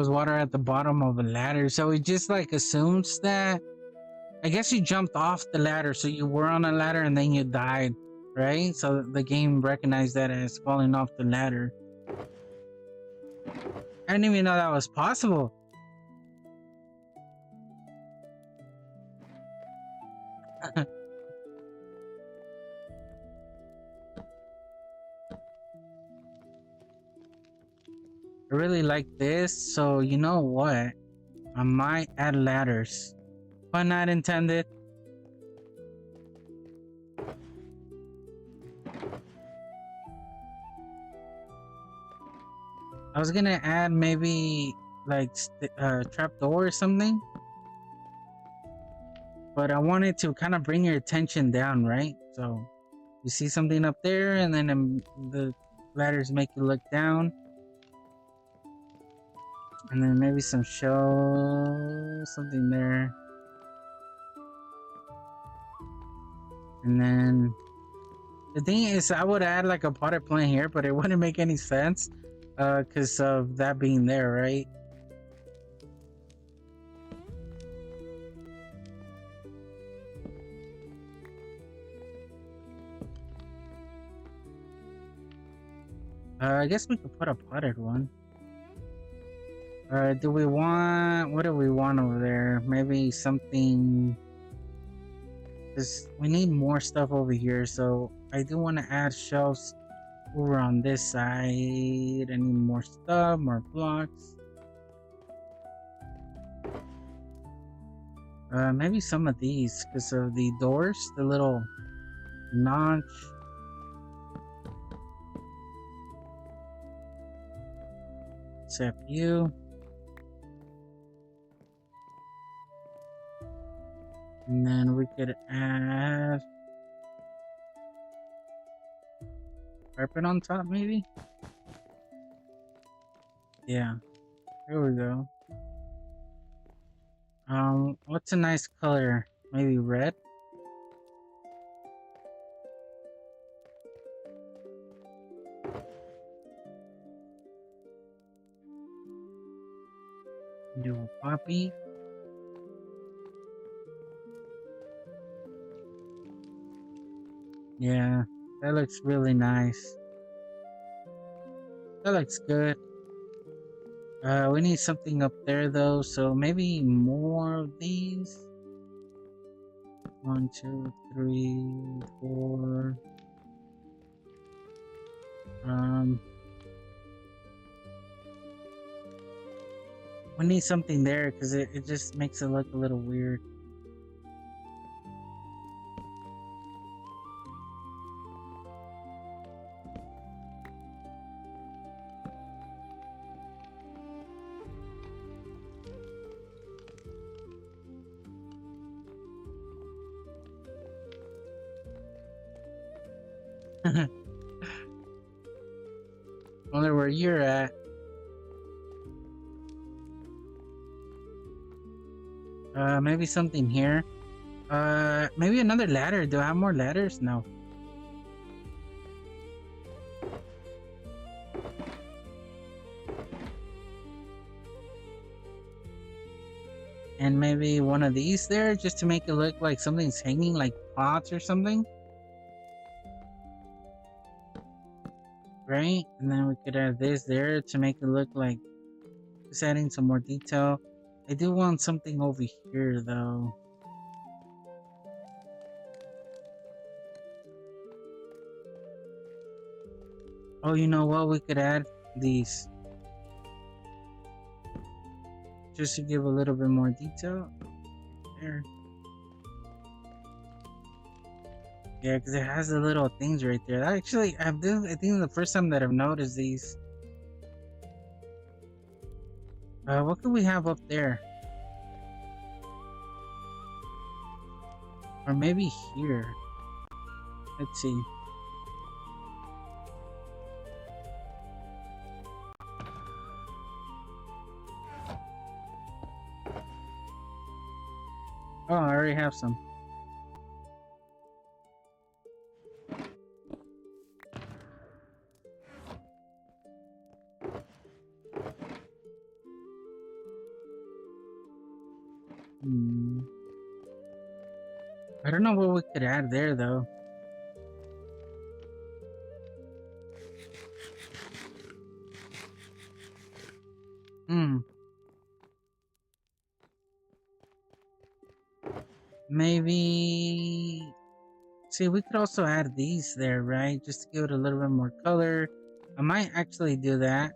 water at the bottom of a ladder, so it just like assumes that. I guess you jumped off the ladder, so you were on a ladder and then you died, right? So the game recognized that as falling off the ladder. I didn't even know that was possible. I really like this, so you know what? I might add ladders. Pun not intended. I was gonna add maybe like trapdoor or something, but I wanted to kind of bring your attention down, right? So you see something up there, and then the ladders make you look down. And then maybe some something there. And then the thing is, I would add like a potted plant here, but it wouldn't make any sense because of that being there, right? I guess we could put a potted one. What do we want over there? Maybe something, because we need more stuff over here. So I do want to add shelves over on this side. I need more stuff, more blocks. Maybe some of these because of the doors, the little notch. Except you. And then we could add carpet on top, maybe? Yeah. There we go. What's a nice color? Maybe red? Do a poppy. Yeah, that looks really nice. That looks good. We need something up there though, so maybe more of these. 1, 2, 3, 4. We need something there because it just makes it look a little weird. Wonder where you're at. Maybe something here. Maybe another ladder. Do I have more ladders? No. And maybe one of these there, just to make it look like something's hanging, like pots or something. Right? And then we could add this there to make it look like just adding some more detail. I do want something over here though. Oh, you know what? We could add these just to give a little bit more detail. There. Yeah, because it has the little things right there. Actually, I think the first time that I've noticed these. What could we have up there? Or maybe here. Let's see. Oh, I already have some. Hmm. I don't know what we could add there though. Hmm. Maybe. See, we could also add these there, right? Just to give it a little bit more color. I might actually do that.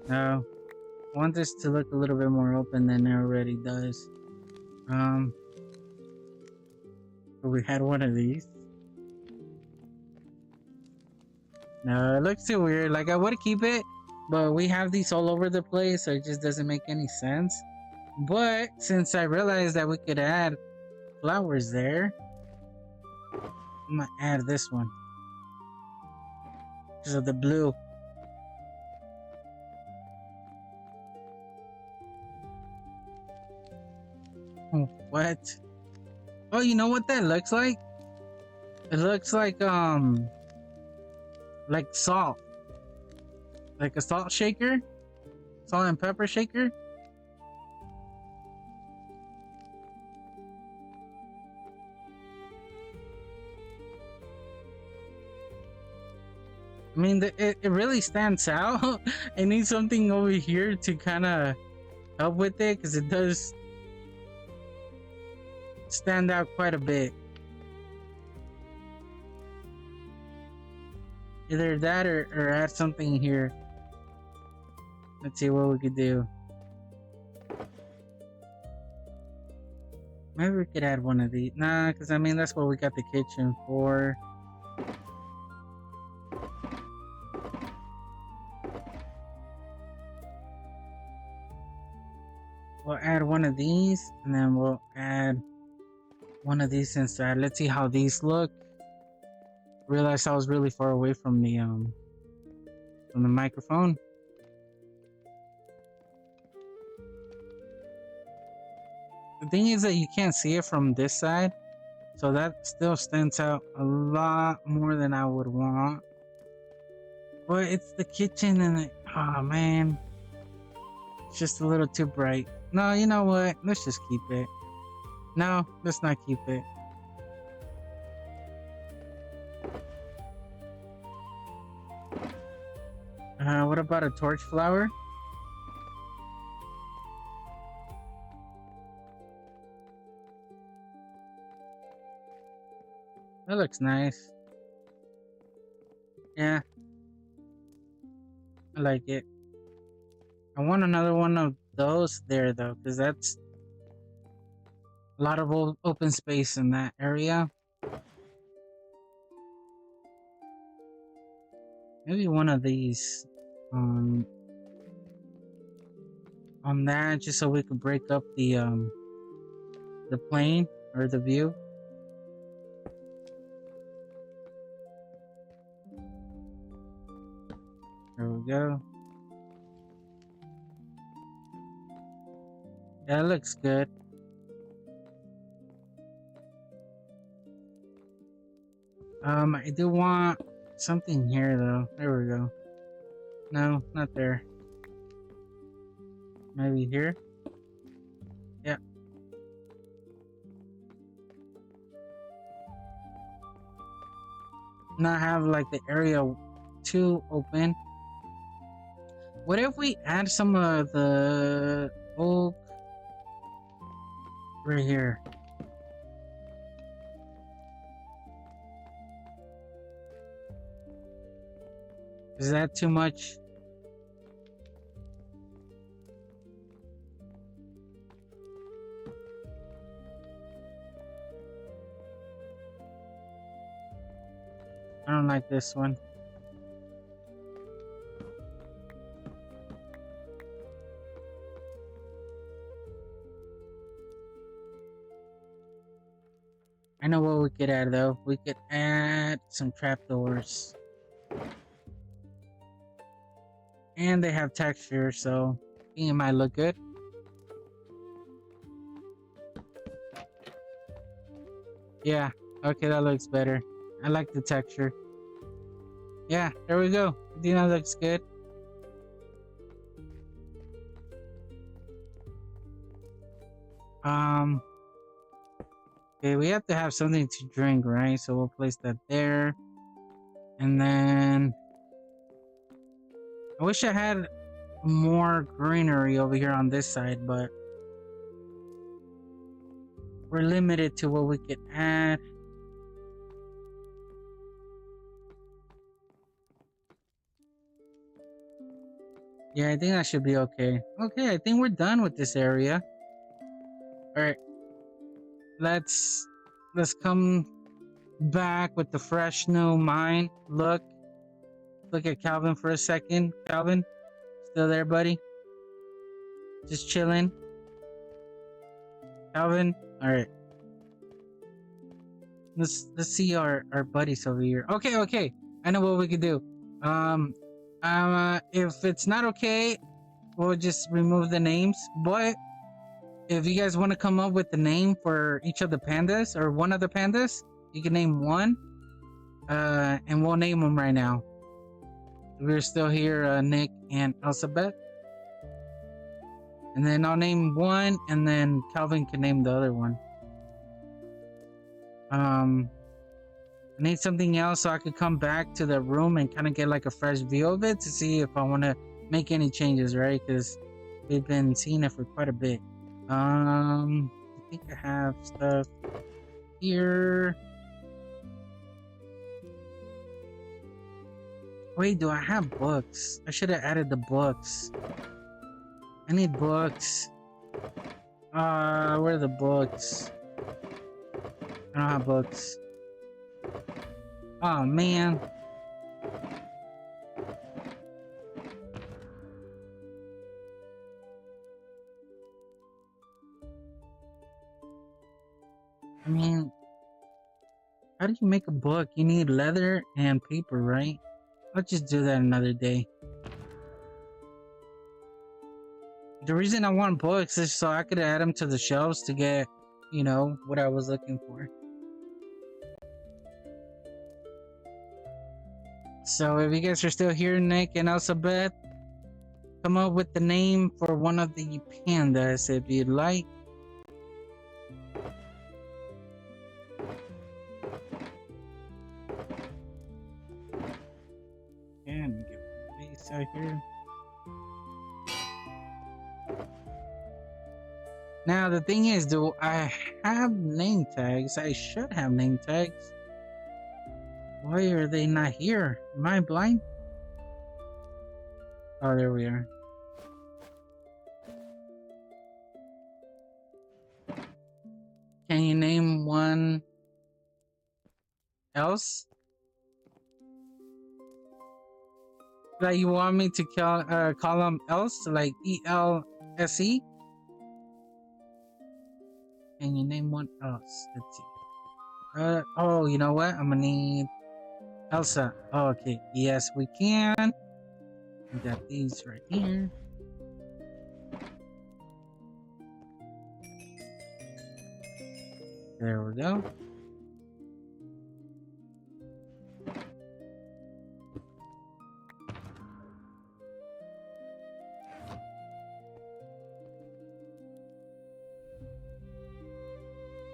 No. I want this to look a little bit more open than it already does. Um, but we had one of these. No, it looks too weird. Like I would keep it, but we have these all over the place, so it just doesn't make any sense. But since I realized that we could add flowers there, I'm gonna add this one because of the blue. Oh, what? Oh, you know what that looks like? It looks like salt, like a salt shaker, salt and pepper shaker. I mean, it really stands out. I need something over here to kind of help with it because it does stand out quite a bit. Either that or add something here. Let's see what we could do. Maybe we could add one of these. Nah, because I mean, that's what we got the kitchen for. We'll add one of these and then we'll add one of these inside. Let's see how these look. Realized I was really far away from the microphone. The thing is that you can't see it from this side, so that still stands out a lot more than I would want. But it's the kitchen and it, oh man, it's just a little too bright. No, you know what? Let's just keep it. No, let's not keep it. What about a torch flower? That looks nice. Yeah, I like it. I want another one of those there though, because that's a lot of open space in that area. Maybe one of these um on that just so we could break up the plane or the view. There we go. That looks good. I do want something here though. There we go. No, not there. Maybe here. Yeah. Not have like the area too open. What if we add some of the oak right here? Is that too much? I don't like this one. I know what we could add though. We could add some trapdoors. And they have texture, so I think it might look good. Yeah, okay, that looks better. I like the texture. Yeah, there we go. I think that looks good. Okay, we have to have something to drink, right? So we'll place that there. And then I wish I had more greenery over here on this side, but we're limited to what we can add. Yeah, I think that should be okay. Okay, I think we're done with this area. All right, let's come back with the fresh new mind. Look at Calvin for a second. Calvin, still there, buddy? Just chilling. Calvin, all right. Let's see our buddies over here. Okay. I know what we could do. If it's not okay, we'll just remove the names. But if you guys want to come up with the name for each of the pandas or one of the pandas, you can name one. And we'll name them right now. We're still here, Nick and Elizabeth. And then I'll name one, and then Calvin can name the other one. I need something else so I could come back to the room and kind of get like a fresh view of it to see if I want to make any changes, right? Because we've been seeing it for quite a bit. I think I have stuff here. Wait, do I have books? I should have added the books. I need books. Where are the books? I don't have books. Oh man. I mean, how do you make a book? You need leather and paper, right? I'll just do that another day. The reason I want books is so I could add them to the shelves to get, you know, what I was looking for. So if you guys are still here, Nick and Elizabeth, come up with the name for one of the pandas if you'd like. And get my face out here. Now the thing is, do I have name tags? I should have name tags. Why are they not here? Am I blind? Oh, there we are. Can you name one else? Like you want me to call them else, like ELSE? Can you name one else? Let's see. Oh, you know what? I'm gonna need Elsa. Oh, okay. Yes, we can. We got these right here. There we go.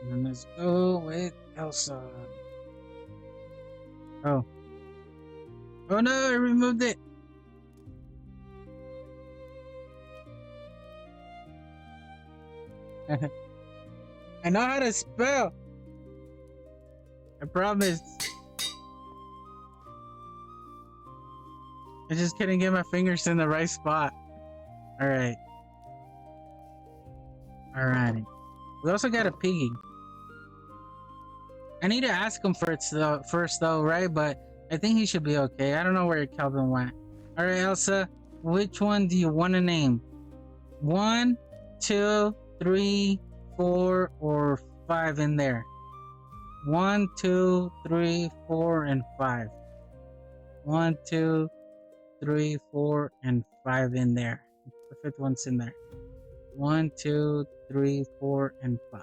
And then let's go with Elsa. Oh. Oh no, I removed it. I know how to spell. I promise. I just couldn't get my fingers in the right spot. Alright. Alrighty. We also got a piggy. I need to ask him first though, right? But I think he should be okay. I don't know where Calvin went. Alright, Elsa. Which one do you want to name? 1, 2, 3, 4, or 5 in there? 1, 2, 3, 4, and 5. 1, 2, 3, 4, and 5 in there. The fifth one's in there. 1, 2, 3, 4, and 5.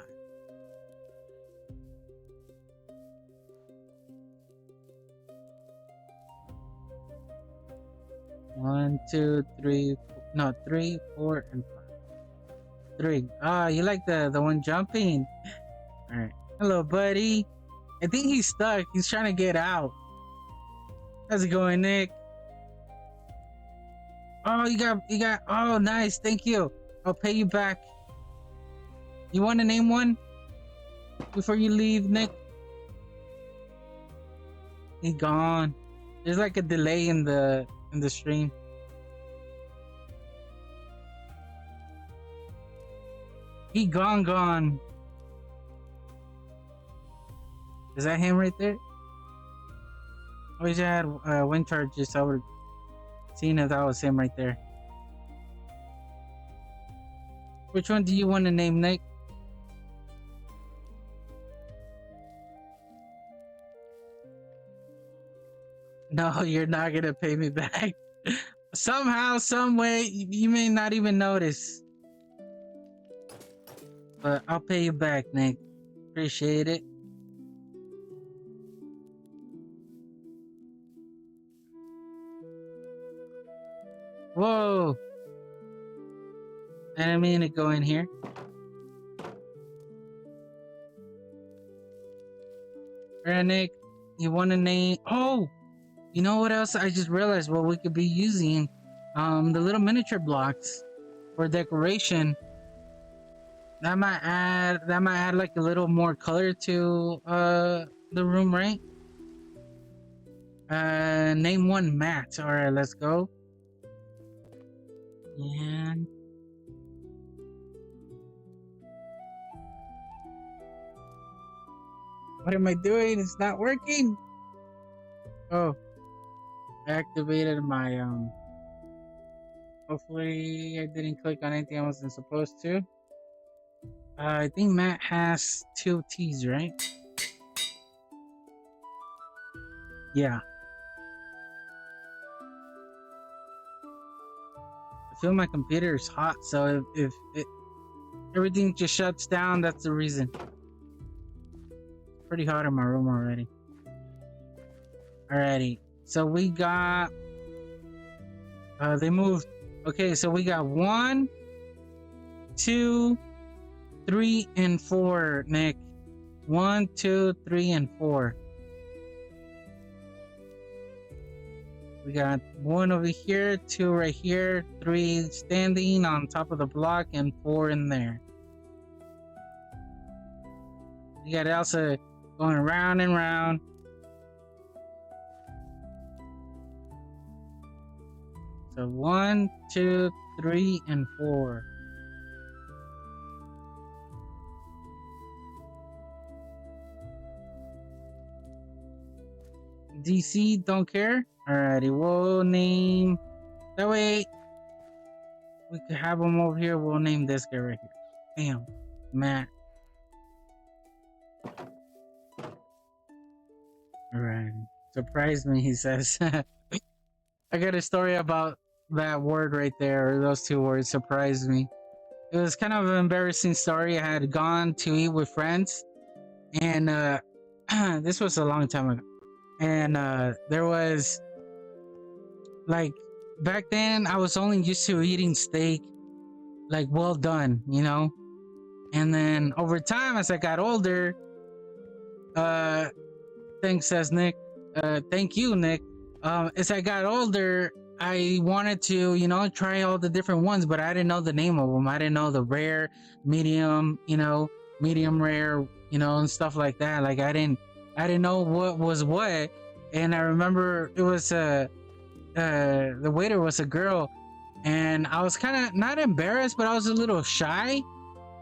One, two, three, no, 3, 4, and 5. 3. Ah, you like the one jumping? All right. Hello, buddy. I think he's stuck. He's trying to get out. How's it going, Nick? Oh, you got. Oh, nice. Thank you. I'll pay you back. You want to name one before you leave, Nick? He gone. There's like a delay in the stream. He gone. Is that him right there? I wish I had wind charges. I would seen if that was him right there. Which one do you want to name, Nick? No, you're not gonna pay me back. Somehow, some way, you may not even notice. But I'll pay you back, Nick. Appreciate it. Whoa! I didn't mean to go in here. Alright, Nick. You want to name? Oh! You know what else? I just realized what we could be using. The little miniature blocks for decoration. That might add like a little more color to the room, right? Name one Matt. Alright, let's go. And what am I doing? It's not working. Oh, I activated my hopefully I didn't click on anything I wasn't supposed to. I think Matt has 2 T's, right? Yeah. I feel my computer is hot, so if everything just shuts down, that's the reason. Pretty hot in my room already. Alrighty, so we got they moved. Okay, so we got 1, 2, 3, and 4, Nick. 1, 2, 3, and 4. We got 1 over here, 2 right here, 3 standing on top of the block, and 4 in there. We got Elsa going round and round. So 1, 2, 3, and 4. DC don't care. Alrighty, we'll name that way we could have him over here. We'll name this guy right here. Bam, Matt. Alright, surprise me, he says. I got a story about that word right there, or those 2 words. Surprised me. It was kind of an embarrassing story. I had gone to eat with friends, and this was a long time ago. And there was like back then I was only used to eating steak like well done, you know. And then over time, as I got older, thanks, says Nick. Thank you, Nick. As I got older, I wanted to, you know, try all the different ones, but I didn't know the name of them. I didn't know the rare, medium, you know, medium rare, you know, and stuff like that. Like I didn't know what was what. And I remember it was the waiter was a girl, and I was kind of not embarrassed, but I was a little shy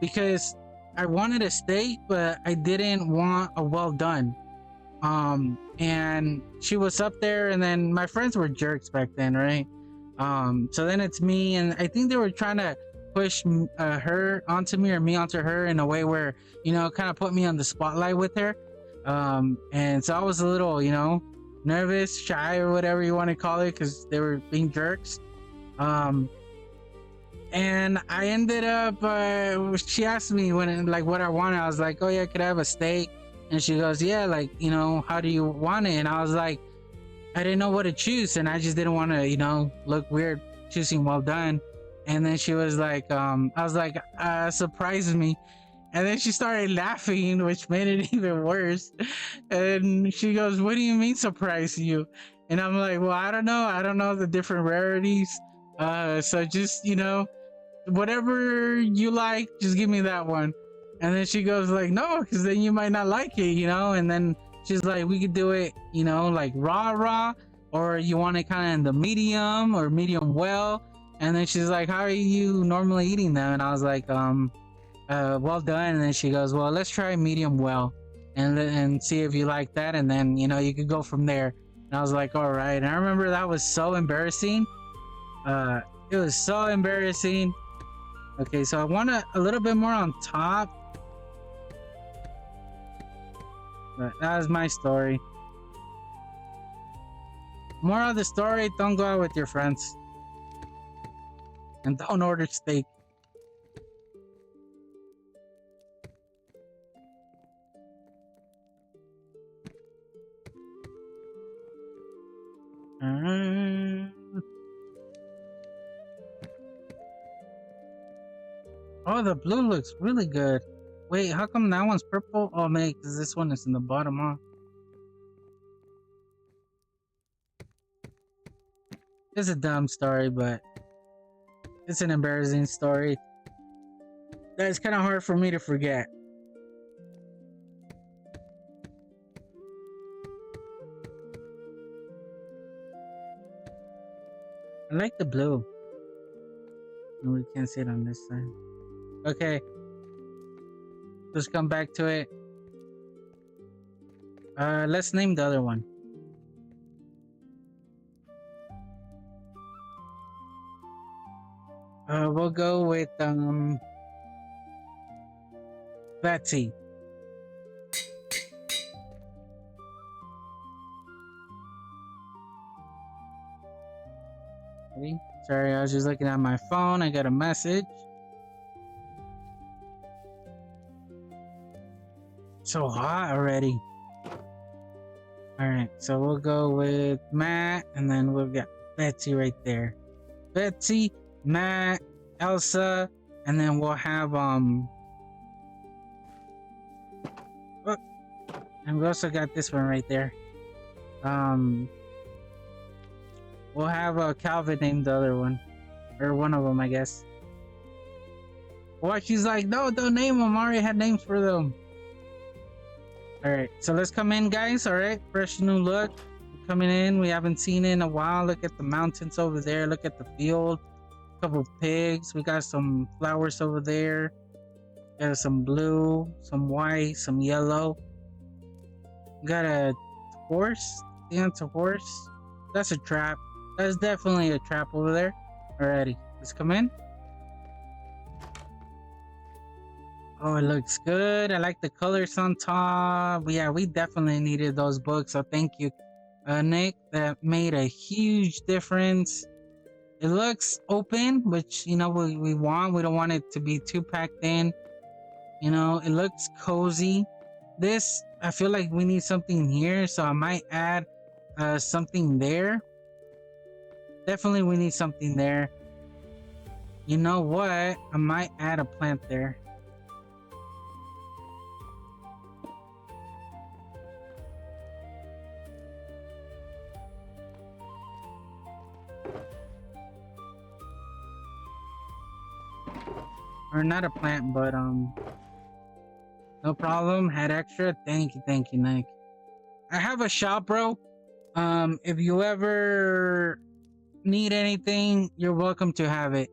because I wanted a steak, but I didn't want a well done. And she was up there, and then my friends were jerks back then, right? So then it's me, and I think they were trying to push her onto me or me onto her in a way where, you know, kind of put me on the spotlight with her. And so I was a little, you know, nervous, shy, or whatever you want to call it, because they were being jerks. Um, and I ended up. She asked me when like what I wanted. I was like, "Oh yeah, could I have a steak?" And she goes, "Yeah, like how do you want it?" And I was like, I didn't know what to choose, and I just didn't want to look weird choosing well done. And then she was like, I was like, surprise me. And then she started laughing, which made it even worse. And she goes, "What do you mean surprise you?" And I'm like, "Well, I don't know. I don't know the different rarities. So just, whatever you like, just give me that one." And then she goes like, "No, because then you might not like it. And then she's like, "We could do it, like raw, or you want it kind of in the medium or medium well." And then she's like, "How are you normally eating them?" And I was like, well done." And then she goes, "Well, let's try medium well, and see if you like that, and then you could go from there." And I was like, "All right." And I remember that was so embarrassing. It was so embarrassing. Okay, so I want a little bit more on top. But that was my story. More of the story: don't go out with your friends, and don't order steak. Oh, the blue looks really good. Wait, how come that one's purple? Oh, man, because this one is in the bottom, huh? It's a dumb story, but it's an embarrassing story. That's kind of hard for me to forget. I like the blue. No, we can't see it on this side. Okay. Let's come back to it. Let's name the other one. We'll go with Betsy. Ready? Sorry, I was just looking at my phone. I got a message. So hot already. Alright, so we'll go with Matt, and then we've got Betsy right there. Betsy, Matt, Elsa, and then we'll have oh, and we also got this one right there. We'll have Calvin name the other one, or one of them, I guess. Well, she's like, "No, don't name them. I already had names for them." All right, so let's come in, guys. All right, fresh new look. Coming in, we haven't seen it in a while. Look at the mountains over there. Look at the field. A couple pigs. We got some flowers over there. Got some blue, some white, some yellow. We got a horse. Yeah, it's a horse. That's a trap. That's definitely a trap over there. Alrighty, let's come in. Oh, it looks good. I like the colors on top. Yeah, we definitely needed those books. So thank you, Nick. That made a huge difference. It looks open, which we want. We don't want it to be too packed in. It looks cozy. This, I feel like we need something here, so I might add something there. Definitely, we need something there. You know what? I might add a plant there. Or not a plant, but no problem. Had extra. Thank you, Nick. I have a shop, bro. If you ever need anything, you're welcome to have it.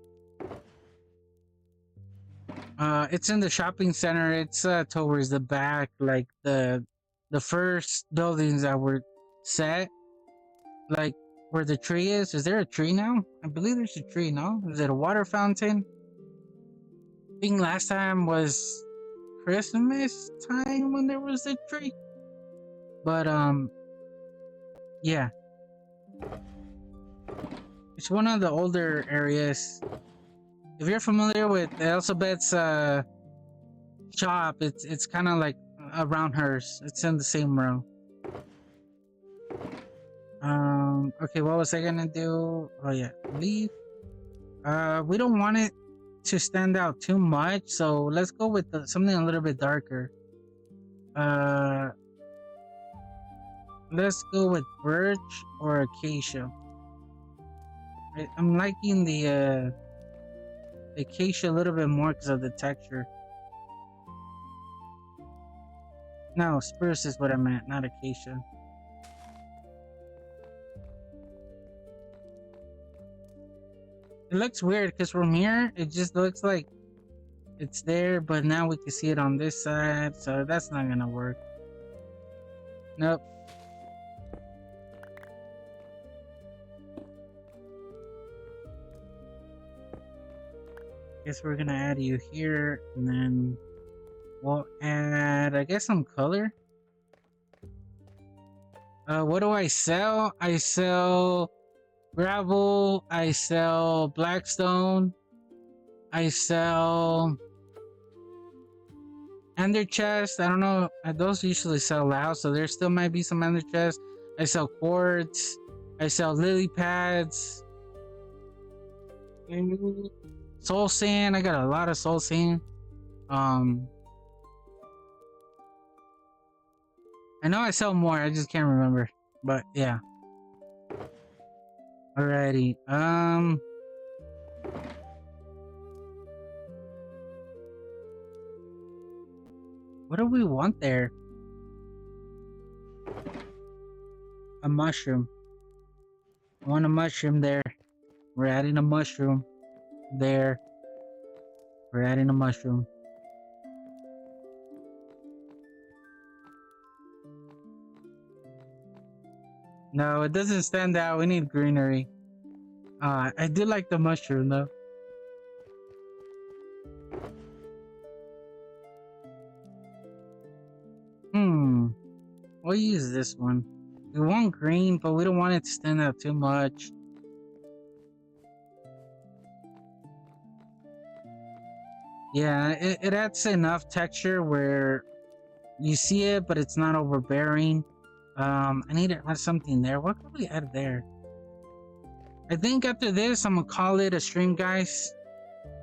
It's in the shopping center. It's towards the back, like the first buildings that were set, like where the tree is. Is there a tree now? I believe there's a tree. No, is it a water fountain? I think last time was Christmas time when there was a tree. But Yeah, it's one of the older areas. If you're familiar with Elizabeth's shop, it's kind of like around hers. It's in the same row. Okay, what was I gonna do? Oh yeah, leave. We don't want it to stand out too much, so let's go with something a little bit darker. Uh, let's go with birch or acacia. I'm liking the acacia a little bit more because of the texture. No, spruce is what I meant, not acacia. It looks weird because from here, it just looks like it's there, but now we can see it on this side, so that's not gonna work. Nope. Guess we're gonna add you here, and then we'll add, I guess, some color. What do I sell? I sell gravel, I sell blackstone, I sell ender chest. I don't know, those usually sell loud, so there still might be some ender chest. I sell quartz, I sell lily pads, soul sand. I got a lot of soul sand. I know I sell more, I just can't remember, but yeah. Alrighty, what do we want there? A mushroom. I want a mushroom there. We're adding a mushroom there. We're adding a mushroom. No, it doesn't stand out. We need greenery. I do like the mushroom though. We'll use this one. We want green, but we don't want it to stand out too much. Yeah, it adds enough texture where you see it, but it's not overbearing. I need to add something there. What could we add there? I think after this, I'm gonna call it a stream, guys.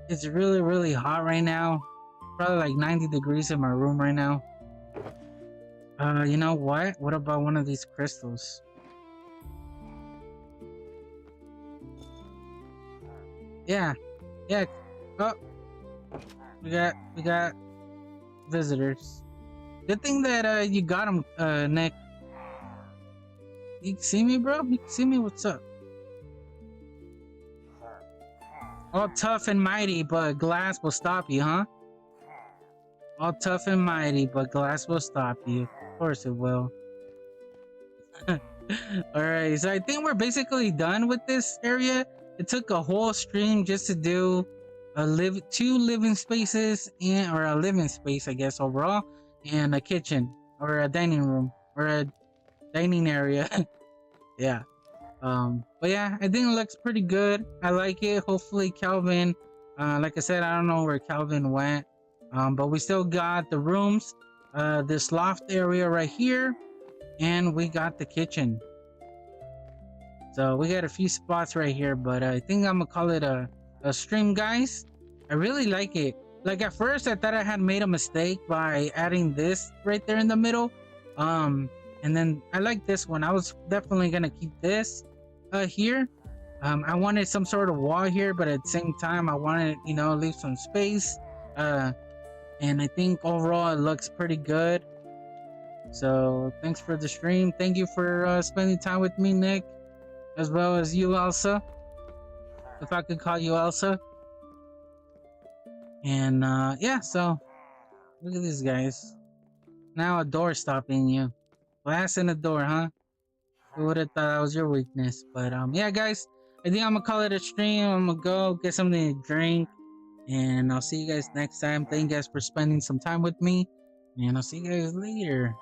It's really, really hot right now. Probably like 90 degrees in my room right now. You know what? What about one of these crystals? Yeah, yeah. Oh, we got visitors. Good thing that you got him, Nick. You can see me, bro? You can see me? What's up? All tough and mighty, but glass will stop you, huh? All tough and mighty, but glass will stop you. Of course it will. Alright, so I think we're basically done with this area. It took a whole stream just to do two living spaces or a living space, I guess, overall, and a kitchen or a dining room or a dining area. Yeah. But yeah, I think it looks pretty good. I like it. Hopefully Calvin, like I said, I don't know where Calvin went. But we still got the rooms, this loft area right here, and we got the kitchen. So we got a few spots right here, but I think I'm gonna call it a stream, guys. I really like it. Like at first I thought I had made a mistake by adding this right there in the middle. And then I like this one. I was definitely gonna keep this here. I wanted some sort of wall here, but at the same time I wanted, leave some space. And I think overall it looks pretty good. So thanks for the stream. Thank you for spending time with me, Nick, as well as you, Elsa, if I could call you Elsa. And yeah, so look at these guys. Now a door stopping you. Glass in the door, huh? Who would have thought that was your weakness? But yeah, guys, I think I'm gonna call it a stream. I'm gonna go get something to drink, and I'll see you guys next time. Thank you guys for spending some time with me, and I'll see you guys later.